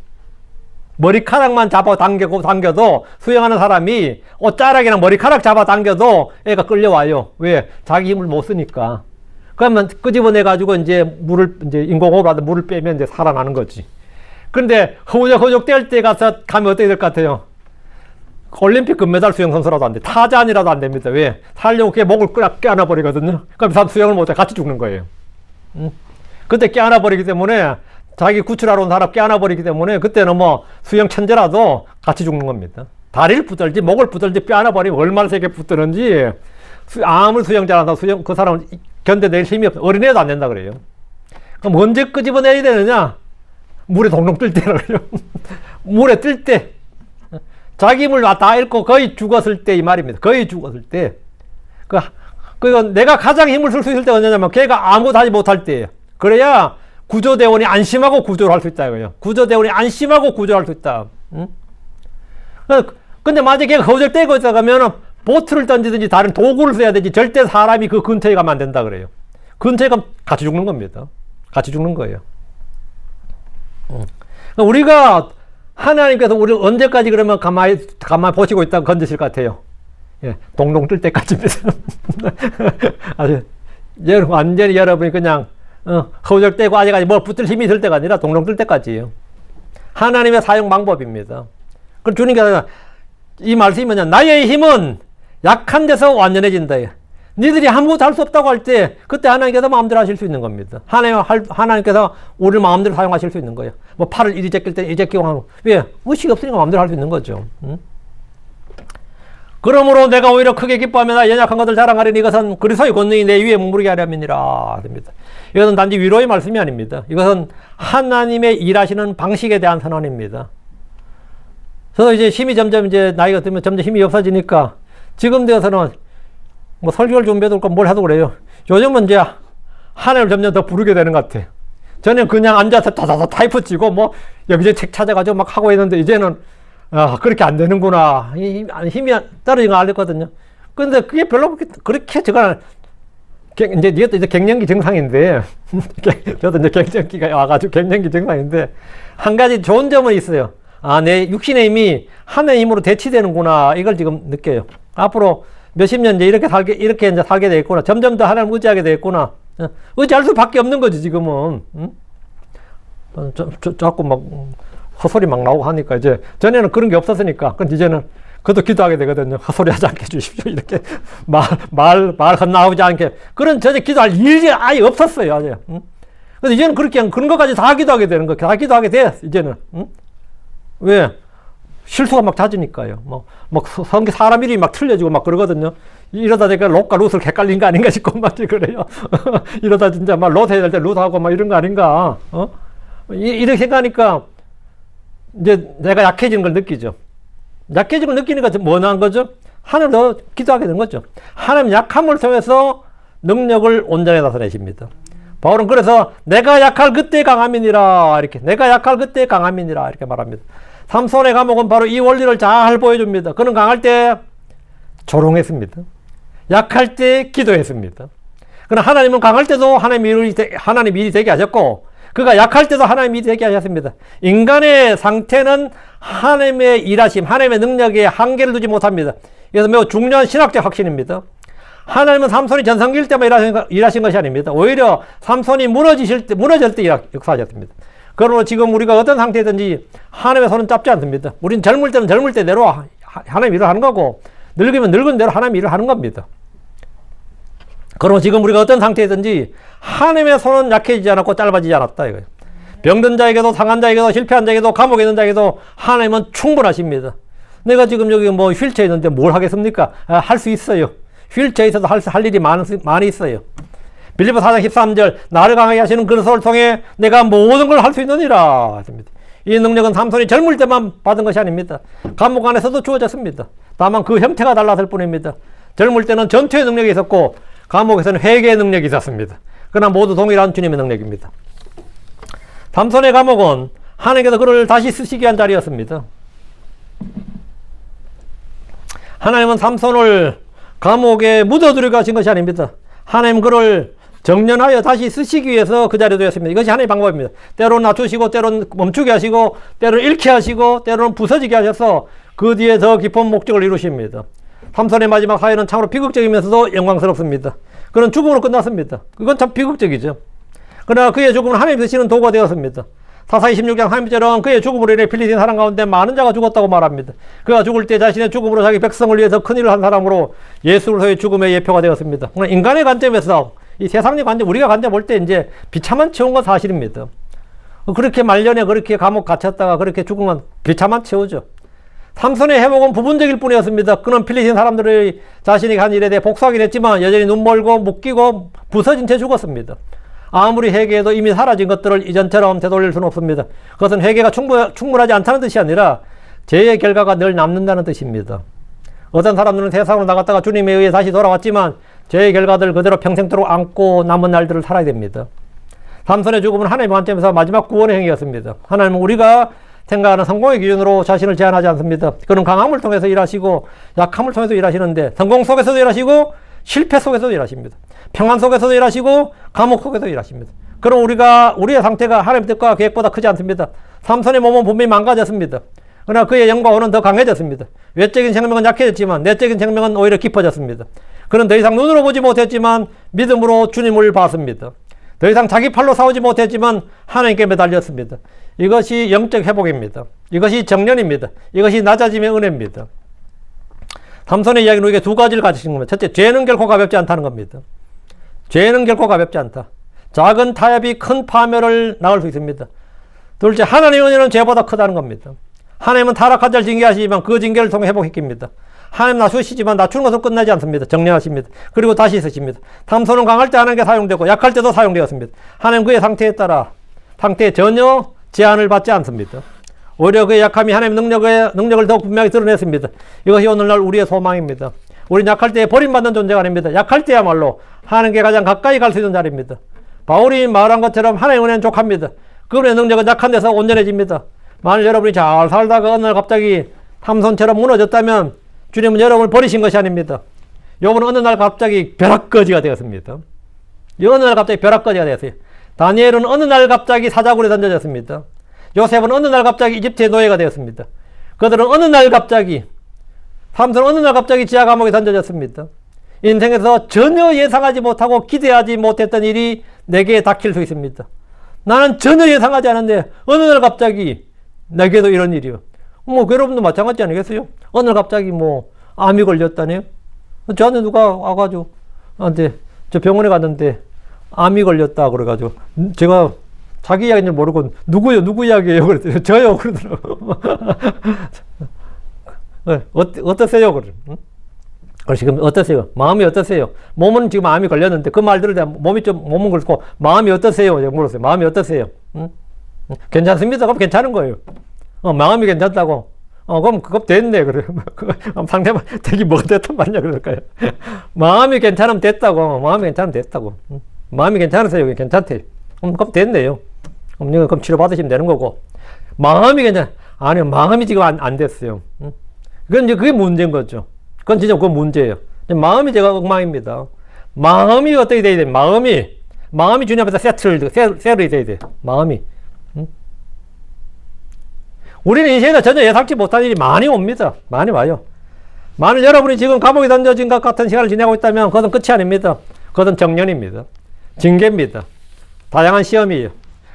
머리카락만 잡아 당겨도 수영하는 사람이 옷자락이랑 머리카락 잡아 당겨도 애가 끌려와요. 왜? 자기 힘을 못 쓰니까. 그러면 끄집어내가지고 이제 인공호흡으로 물을 빼면 이제 살아나는 거지. 근데 허우적허우적 뗄 때 가면 어떻게 될 것 같아요? 올림픽 금메달 수영선수라도 안 돼. 타잔이라도 안 됩니다. 왜? 살려고 걔 목을 껴안아버리거든요. 그럼 수영을 못해. 같이 죽는 거예요. 그때 껴안아버리기 때문에 자기 구출하러 온 사람 껴안아버리기 때문에 그때는 뭐 수영 천재라도 같이 죽는 겁니다. 다리를 붙들지 목을 붙들지 껴안아버리면 얼마나 세게 붙드는지 아무리 수영 잘한다 그 사람은 견뎌낼 힘이 없어. 어린애도 안 된다 그래요. 그럼 언제 끄집어내야 되느냐? 물에 동동 뜰 때라 그래요. 물에 뜰 때. 자기 힘을 다 잃고 거의 죽었을 때 이 말입니다. 거의 죽었을 때. 그건 내가 가장 힘을 쓸 수 있을 때가 언제냐면 걔가 아무것도 하지 못할 때예요. 그래야 구조대원이 안심하고 구조를 할 수 있다 이거예요. 구조대원이 안심하고 구조를 할 수 있다. 근데 만약에 걔가 거절 떼고 있다가면 보트를 던지든지 다른 도구를 써야 되지 절대 사람이 그 근처에 가면 안 된다 그래요. 근처에 가면 같이 죽는 겁니다. 같이 죽는 거예요. 우리가 하나님께서 우리를 언제까지 그러면 가만히 보시고 있다가 건드실 것 같아요? 예, 동동 뜰 때까지입니다. 아주 완전히 여러분이 그냥 허우적 떼고 아직까지 뭐 붙을 힘이 들 때가 아니라 동동 뜰 때까지예요. 하나님의 사용 방법입니다. 그럼 주님께서 이 말씀이 뭐냐? 나의 힘은 약한 데서 완전해진다. 니들이 아무것도 할 수 없다고 할 때 그때 하나님께서 마음대로 하실 수 있는 겁니다. 하나님께서 우리를 마음대로 사용하실 수 있는 거예요. 뭐 팔을 이리 제낄 때 이리 제끼고 하고 왜? 의식이 없으니까 마음대로 할 수 있는 거죠. 그러므로 내가 오히려 크게 기뻐하며 나 연약한 것을 자랑하리니 이것은 그리스도의 권능이 내 위에 머무르게 하려 함이니라. 이것은 단지 위로의 말씀이 아닙니다. 이것은 하나님의 일하시는 방식에 대한 선언입니다. 저도 이제 힘이 점점 이제 나이가 들면 점점 힘이 없어지니까 지금 되어서는 뭐 설교를 준비해도 뭘 해도 그래요. 요즘은 이제 하나님을 점점 더 부르게 되는 것 같아요. 전에 그냥 앉아서 다다다 타이프 치고 뭐 여기저기 책 찾아가지고 막 하고 있는데 이제는 그렇게 안 되는구나. 힘이 떨어진 거 알았거든요. 근데 그게 별로 그렇게 제가 이제 이것도 이제 갱년기 증상인데 저도 이제 갱년기가 와가지고 갱년기 증상인데 한 가지 좋은 점은 있어요. 내 육신의 힘이 하나님의 힘으로 대치되는구나. 이걸 지금 느껴요. 앞으로 몇십 년 이제 이렇게 이제 살게 되겠구나. 점점 더 하나님을 의지하게 되겠구나. 의지할 수밖에 없는 거지, 지금은. 응? 자꾸 막 헛소리 막 나오고 하니까 이제 전에는 그런 게 없었으니까. 근데 이제는 그것도 기도하게 되거든요. 헛소리 하지 않게 해주십시오. 이렇게 말 헛나오지 않게. 그런 전에 기도할 일이 아예 없었어요. 아예. 응? 근데 이제는 그렇게 그런 것까지 다 기도하게 되는 거. 다 기도하게 돼, 이제는. 응? 왜? 실수가 막 잦으니까요. 막 성기 사람 이름이 막 틀려지고 막 그러거든요. 이러다 제가 롯과 룻을 헷갈린 거 아닌가 싶고 막 그래요. 이러다 진짜 막 롯 해야 될 때 룻하고 막 이런 거 아닌가. 이렇게 생각하니까 이제 내가 약해지는 걸 느끼죠. 약해지는 걸 느끼니까 뭐 나은 거죠? 하나님 더 기도하게 되는 거죠. 하나님 약함을 통해서 능력을 온전히 나타내십니다. 바울은 그래서 내가 약할 그때 강함이니라 이렇게 내가 약할 그때 강함이니라 이렇게 말합니다. 삼손의 감옥은 바로 이 원리를 잘 보여줍니다. 그는 강할 때 조롱했습니다. 약할 때 기도했습니다. 그러나 하나님은 강할 때도 하나님 일이 되게 하셨고 그가 약할 때도 하나님 일이 되게 하셨습니다. 인간의 상태는 하나님의 일하심, 하나님의 능력에 한계를 두지 못합니다. 그래서 매우 중요한 신학적 확신입니다. 하나님은 삼손이 전성기일 때만 일하신 것이 아닙니다. 오히려 삼손이 무너질 때 역사하셨습니다. 그러므로 지금 우리가 어떤 상태든지 하나님의 손은 짧지 않습니다. 우리는 젊을 때는 젊을 때대로 하나님 일을 하는 거고 늙으면 늙은 대로 하나님 일을 하는 겁니다. 그러므로 지금 우리가 어떤 상태든지 하나님의 손은 약해지지 않았고 짧아지지 않았다 이거예요. 병든 자에게도 상한 자에게도 실패한 자에게도 감옥에 있는 자에게도 하나님은 충분하십니다. 내가 지금 여기 뭐 휠체어에 있는데 뭘 하겠습니까? 할 수 있어요. 휠체어에 있어도 할 일이 많이 있어요. 빌립보 4장 13절 나를 강하게 하시는 그리스도를 통해 내가 모든 걸 할 수 있느니라 하십니다. 이 능력은 삼손이 젊을 때만 받은 것이 아닙니다. 감옥 안에서도 주어졌습니다. 다만 그 형태가 달랐을 뿐입니다. 젊을 때는 전투의 능력이 있었고 감옥에서는 회개의 능력이 있었습니다. 그러나 모두 동일한 주님의 능력입니다. 삼손의 감옥은 하나님께서 그를 다시 쓰시기 위한 자리였습니다. 하나님은 삼손을 감옥에 묻어두려고 하신 것이 아닙니다. 하나님 그를 정련하여 다시 쓰시기 위해서 그 자리에 두었습니다. 이것이 하나님의 방법입니다. 때로는 낮추시고 때로는 멈추게 하시고 때로는 잃게 하시고 때로는 부서지게 하셔서 그 뒤에 더 깊은 목적을 이루십니다. 삼손의 마지막 사연은 참으로 비극적이면서도 영광스럽습니다. 그는 죽음으로 끝났습니다. 그건 참 비극적이죠. 그러나 그의 죽음은 하나님 드시는 도구가 되었습니다. 사사기 16장 30절은 그의 죽음으로 인해 필리스틴 사람 가운데 많은 자가 죽었다고 말합니다. 그가 죽을 때 자신의 죽음으로 자기 백성을 위해서 큰일을 한 사람으로 예수 그리스도의 죽음의 예표가 되었습니다. 인간의 관점에서 이 세상의 관점, 우리가 관점 볼 때 이제 비참한 채운 건 사실입니다. 그렇게 말년에 그렇게 감옥 갇혔다가 그렇게 죽은 건 비참한 채우죠. 삼손의 회복은 부분적일 뿐이었습니다. 그는 필리스틴 사람들의 자신이 한 일에 대해 복수하긴 했지만 여전히 눈멀고 묶이고 부서진 채 죽었습니다. 아무리 회개해도 이미 사라진 것들을 이전처럼 되돌릴 수는 없습니다. 그것은 회개가 충분하지 않다는 뜻이 아니라 죄의 결과가 늘 남는다는 뜻입니다. 어떤 사람들은 세상으로 나갔다가 주님에 의해 다시 돌아왔지만 죄의 결과들 그대로 평생도록 안고 남은 날들을 살아야 됩니다. 삼손의 죽음은 하나님의 관점에서 마지막 구원의 행위였습니다. 하나님은 우리가 생각하는 성공의 기준으로 자신을 제한하지 않습니다. 그는 강함을 통해서 일하시고 약함을 통해서 일하시는데 성공 속에서도 일하시고 실패 속에서도 일하십니다. 평안 속에서도 일하시고 감옥 속에서도 일하십니다. 그럼 우리의 상태가 하나님의 뜻과 계획보다 크지 않습니다. 삼손의 몸은 분명히 망가졌습니다. 그러나 그의 영과 혼은 더 강해졌습니다. 외적인 생명은 약해졌지만 내적인 생명은 오히려 깊어졌습니다. 그는 더 이상 눈으로 보지 못했지만 믿음으로 주님을 봤습니다. 더 이상 자기 팔로 싸우지 못했지만 하나님께 매달렸습니다. 이것이 영적 회복입니다. 이것이 정련입니다. 이것이 낮아짐의 은혜입니다. 삼손의 이야기는 우리에게 두 가지를 가르치는 겁니다. 첫째, 죄는 결코 가볍지 않다는 겁니다. 죄는 결코 가볍지 않다. 작은 타협이 큰 파멸을 낳을 수 있습니다. 둘째, 하나님의 은혜는 죄보다 크다는 겁니다. 하나님은 타락한 자를 징계하시지만 그 징계를 통해 회복시킵니다. 하나님 낮추시지만 낮추는 것으로 끝나지 않습니다. 정리하십니다. 그리고 다시 쓰십니다. 탐소는 강할 때 하나님께 사용되고 약할 때도 사용되었습니다. 하나님 그의 상태에 따라 상태에 전혀 제한을 받지 않습니다. 오히려 그의 약함이 하나님의 능력을 더욱 분명히 드러냈습니다. 이것이 오늘날 우리의 소망입니다. 우리는 약할 때 버림받는 존재가 아닙니다. 약할 때야말로 하나님께 가장 가까이 갈 수 있는 자리입니다. 바울이 말한 것처럼 하나님의 은혜는 족합니다. 그분의 능력은 약한 데서 온전해집니다. 만일 여러분이 잘 살다가 어느 날 갑자기 삼손처럼 무너졌다면 주님은 여러분을 버리신 것이 아닙니다. 요번은 어느 날 갑자기 벼락거지가 되었습니다. 어느 날 갑자기 벼락거지가 되었어요. 다니엘은 어느 날 갑자기 사자굴에 던져졌습니다. 요셉은 어느 날 갑자기 이집트의 노예가 되었습니다. 그들은 어느 날 갑자기 삼손은 어느 날 갑자기 지하 감옥에 던져졌습니다. 인생에서 전혀 예상하지 못하고 기대하지 못했던 일이 내게 닥칠 수 있습니다. 나는 전혀 예상하지 않았는데 어느 날 갑자기 내게도 이런 일이요. 뭐 여러분도 마찬가지 아니겠어요? 어느 날 갑자기 뭐 암이 걸렸다네요. 저한테 누가 와가지고 나한테 저 병원에 갔는데 암이 걸렸다 그래가지고 제가 자기 이야기인지 모르고 누구요? 누구 이야기예요? 그랬더니 저요 그러더라고. 어떠세요? 그래. 응? 지금 어떠세요? 마음이 어떠세요? 몸은 지금 암이 걸렸는데 그 말 들을 때 몸은 그렇고 마음이 어떠세요? 물었어요. 마음이 어떠세요? 응? 괜찮습니다. 그럼 괜찮은 거예요. 마음이 괜찮다고. 그럼 그거 됐네. 그래. 상대방 되게 뭐가 됐단 말이냐 그럴까요? 마음이 괜찮으면 됐다고. 마음이 괜찮으면 됐다고. 마음이 괜찮으세요? 괜찮대요. 그럼 됐네요. 그럼 치료받으시면 되는 거고. 마음이 아니요. 마음이 지금 안 됐어요. 그건 이제 그게 문제인 거죠. 그건 진짜 그 문제예요. 마음이 제가 엉망입니다. 마음이 어떻게 돼야 돼? 마음이 주님 앞에서 세틀이 돼야 돼. 마음이. 우리는 인생에 전혀 예상치 못한 일이 많이 옵니다. 많이 와요. 만일 여러분이 지금 감옥에 던져진 것 같은 시간을 지내고 있다면 그것은 끝이 아닙니다. 그것은 정년입니다. 징계입니다. 다양한 시험이에요.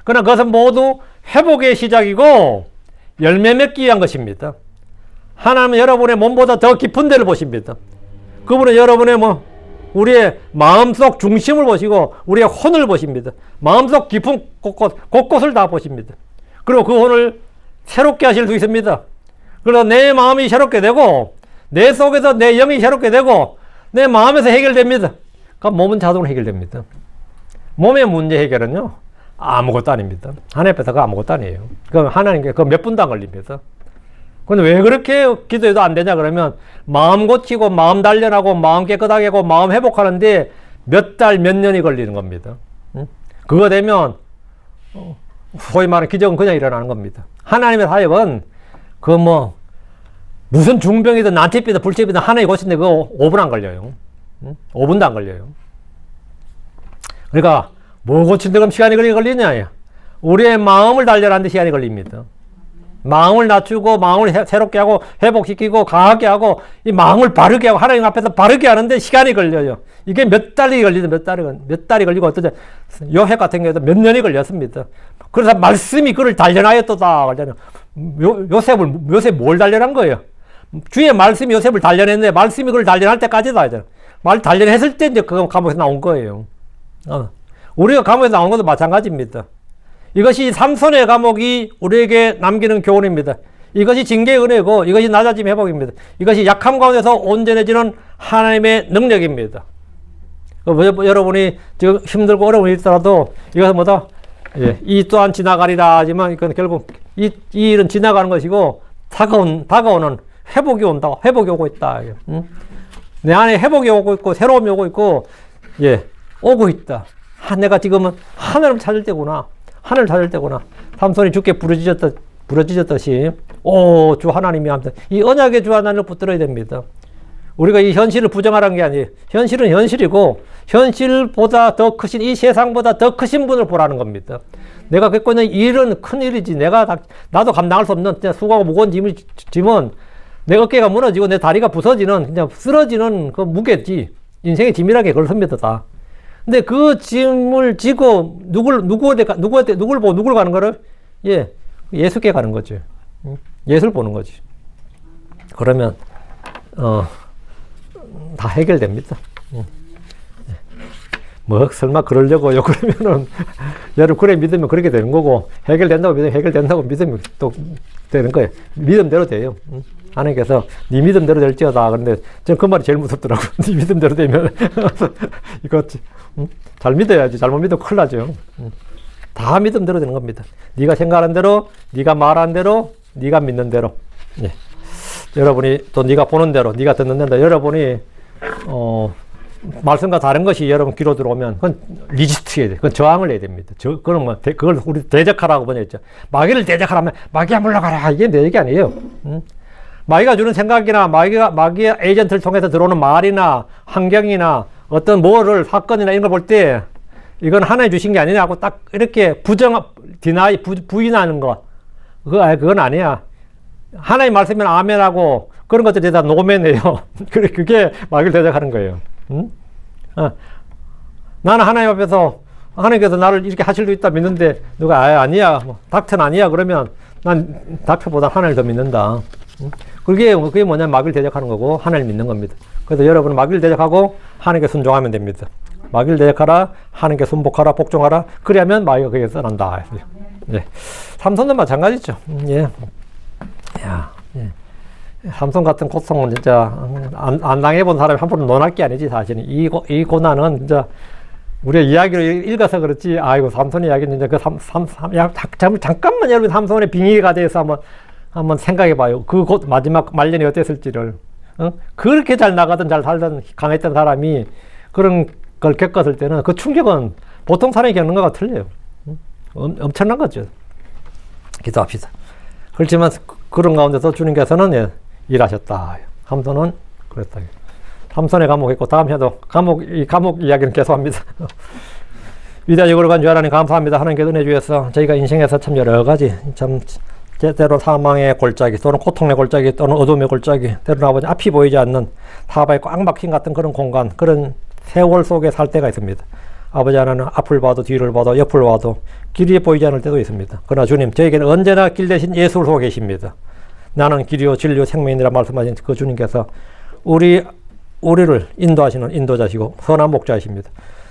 그러나 그것은 모두 회복의 시작이고 열매 맺기 위한 것입니다. 하나님은 여러분의 몸보다 더 깊은 데를 보십니다. 그분은 여러분의 우리의 마음속 중심을 보시고 우리의 혼을 보십니다. 마음속 깊은 곳곳을 다 보십니다. 그리고 그 혼을 새롭게 하실 수 있습니다. 그래서 내 마음이 새롭게 되고 내 속에서 내 영이 새롭게 되고 내 마음에서 해결됩니다. 그럼 몸은 자동으로 해결됩니다. 몸의 문제 해결은요 아무것도 아닙니다. 하나님 앞에서가 아무것도 아니에요. 그럼 하나님께 몇 분도 안 걸립니다. 근데 왜 그렇게 기도해도 안 되냐 그러면 마음 고치고 마음 단련하고 마음 깨끗하게 하고 마음 회복하는데 몇 달 몇 년이 걸리는 겁니다. 그거 되면 소위 말하는 기적은 그냥 일어나는 겁니다. 하나님의 사역은 무슨 중병이든 난치비든 불치비든 하나님 고치는데 그거 5분 안 걸려요. 5분도 안 걸려요. 그러니까 뭐 고치는데 그럼 시간이 걸리냐? 우리의 마음을 단련하는데 시간이 걸립니다. 마음을 낮추고 마음을 새롭게 하고 회복시키고 강하게 하고 이 마음을 바르게 하고 하나님 앞에서 바르게 하는데 시간이 걸려요. 이게 몇 달이 걸리고 어떠죠? 요셉 같은 경우에도 몇 년이 걸렸습니다. 그래서 말씀이 그를 단련하였도다. 요셉 뭘 단련한 거예요? 주의 말씀이 요셉을 단련했는데 말씀이 그를 단련할 때까지다 하잖아요. 말 단련했을 때 이제 그 감옥에서 나온 거예요. 우리가 감옥에서 나온 것도 마찬가지입니다. 이것이 삼손의 감옥이 우리에게 남기는 교훈입니다. 이것이 징계의 은혜고 이것이 낮아짐 회복입니다. 이것이 약함 가운데서 온전해지는 하나님의 능력입니다. 여러분이 지금 힘들고 어려운 일이 있더라도 이것은 뭐다? 이 또한 지나가리라 하지만 이건 결국 이 일은 지나가는 것이고 다가오는 회복이 온다. 회복이 오고 있다. 내 안에 회복이 오고 있고 새로움이 오고 있고 오고 있다. 내가 지금은 하늘을 찾을 때구나. 하늘을 찾을 때구나. 삼손이 주께 부르짖었듯이 주 하나님이 합니다. 이 언약의 주 하나님을 붙들어야 됩니다. 우리가 이 현실을 부정하라는 게 아니에요. 현실은 현실이고 현실보다 더 크신 이 세상보다 더 크신 분을 보라는 겁니다. 내가 겪고 있는 일은 큰 일이지. 나도 감당할 수 없는 수고하고 무거운 짐을 지면 내 어깨가 무너지고 내 다리가 부서지는 그냥 쓰러지는 그 무게지. 인생의 짐이라는 게 그렇습니다. 다. 근데 그 짐을 지고 누굴 보고 누굴 가는 거를 예수께 가는 거죠. 예수를 보는 거지. 그러면 다 해결됩니다. 뭐 설마 그러려고요? 그러면은 여러분 그래 믿으면 그렇게 되는 거고, 해결된다고 믿으면 해결된다고 믿으면 또 되는 거예요. 믿음대로 돼요. 하나님께서 네 믿음대로 될지어다. 그런데 저는 그 말이 제일 무섭더라고요. 네 믿음대로 되면 이거 잘 믿어야지. 잘못 믿으면 큰일 나죠. 다 믿음대로 되는 겁니다. 네가 생각하는 대로, 네가 말하는 대로, 네가 믿는 대로. 예. 여러분이 또 네가 보는 대로, 네가 듣는 대로, 여러분이 말씀과 다른 것이 여러분 귀로 들어오면 그건 리지스트해야 돼. 그건 저항을 해야 됩니다. 그건 뭐 그걸 우리 대적하라고 번역했죠. 마귀를 대적하라면 마귀야 물러가라. 이게 내 얘기 아니에요. 마귀가 주는 생각이나 마귀의 에이전트를 통해서 들어오는 말이나 환경이나 어떤 뭐를 사건이나 이런 걸 볼 때 이건 하나님 주신 게 아니냐고 딱 이렇게 부인하는 거. 그건 아니야. 하나님 말씀이면 아멘하고 그런 것들이 다 노멘이에요. 그게 마귀를 대적하는 거예요. 나는 하나님 앞에서 하나님께서 나를 이렇게 하실 수 있다 믿는데 누가 아니야 닥터는 아니야 그러면 난 닥터보다 하나님을 더 믿는다. 그게 뭐냐면 마귀를 대적하는 거고 하나님을 믿는 겁니다. 그래서 여러분은 마귀를 대적하고 하나님께 순종하면 됩니다. 마귀를 대적하라, 하나님께 순복하라, 복종하라. 그래야면 마귀가 거기에 떠난다. 예. 삼손도 마찬가지죠. 예. 야, 예. 삼손 같은 고통은 진짜 안 당해본 사람이 함부로 논할 게 아니지 사실은. 이 고난은 진짜 우리가 이야기를 읽어서 그렇지. 아이고 삼손의 이야기는 이제 잠깐만 여러분 삼손의 빙의가 돼서 한번 생각해봐요. 그 마지막 말년이 어땠을지를. 그렇게 잘 나가던 잘 살던 강했던 사람이 그런 걸 겪었을 때는 그 충격은 보통 사람이 겪는 거가 틀려요. 엄청난 거죠. 기도합시다. 그렇지만 그런 가운데서 주님께서는 예, 일하셨다. 삼손은 그랬다. 삼손의 감옥했고 다음 해도 감옥 이야기는 계속합니다. 위대하게 걸어간 주 하나님 감사합니다. 하나님께 은혜 주셔서 저희가 인생에서 참 여러 가지 참 때로 사망의 골짜기 또는 고통의 골짜기 또는 어둠의 골짜기 때로는 아버지 앞이 보이지 않는 사바에 꽉 막힌 같은 그런 공간 그런 세월 속에 살 때가 있습니다. 아버지 하나는 앞을 봐도 뒤를 봐도 옆을 봐도 길이 보이지 않을 때도 있습니다. 그러나 주님 저에게는 언제나 길 대신 예수 속에 계십니다. 나는 길이요 진리요 생명이라 말씀하신 그 주님께서 우리를 인도하시는 인도자시고 선한 목자이십니다.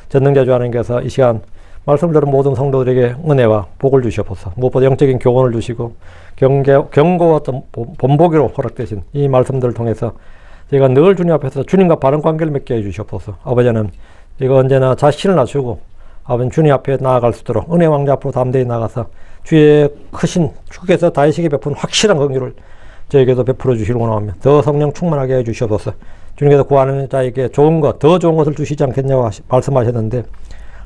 전능자 주 하나님께서 이 시간 말씀을 들은 모든 성도들에게 은혜와 복을 주시옵소서. 무엇보다 영적인 교훈을 주시고 경고와 어떤 본보기로 허락되신 이 말씀들을 통해서 저희가 늘 주님 앞에서 주님과 바른 관계를 맺게 해주시옵소서. 아버지는 이거 언제나 자신을 낮추고 아버지 주님 앞에 나아갈 수 있도록 은혜 왕자 앞으로 담대히 나가서 주의 크신 주께서 다윗에게 베푼 확실한 긍휼을 저에게도 베풀어 주시길 원하며 더 성령 충만하게 해 주시옵소서. 주님께서 구하는 자에게 좋은 것, 더 좋은 것을 주시지 않겠냐고 말씀하셨는데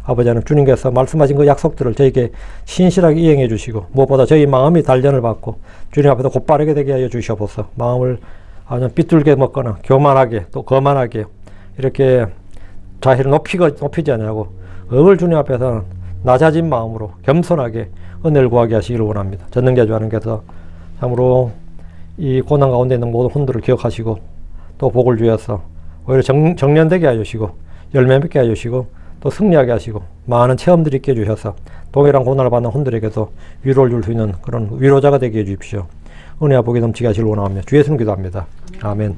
아버지는 주님께서 말씀하신 그 약속들을 저에게 신실하게 이행해 주시고 무엇보다 저희 마음이 단련을 받고 주님 앞에서 곧바르게 되게 하여 주시옵소서. 마음을 아주 삐뚤게 먹거나 교만하게 또 거만하게 이렇게 자신을 높이지 않냐고 을 주님 앞에서 낮아진 마음으로 겸손하게 은혜를 구하게 하시기를 원합니다. 전능자 주 하나님께서 참으로 이 고난 가운데 있는 모든 혼들을 기억하시고 또 복을 주셔서 오히려 정련되게 하시고 열매 맺게 하시고 또 승리하게 하시고 많은 체험들이 있게 해주셔서 동일한 고난을 받는 혼들에게도 위로를 줄 수 있는 그런 위로자가 되게 해주십시오. 은혜와 복이 넘치게 하시길 원하며 주 예수님 기도합니다. 아멘.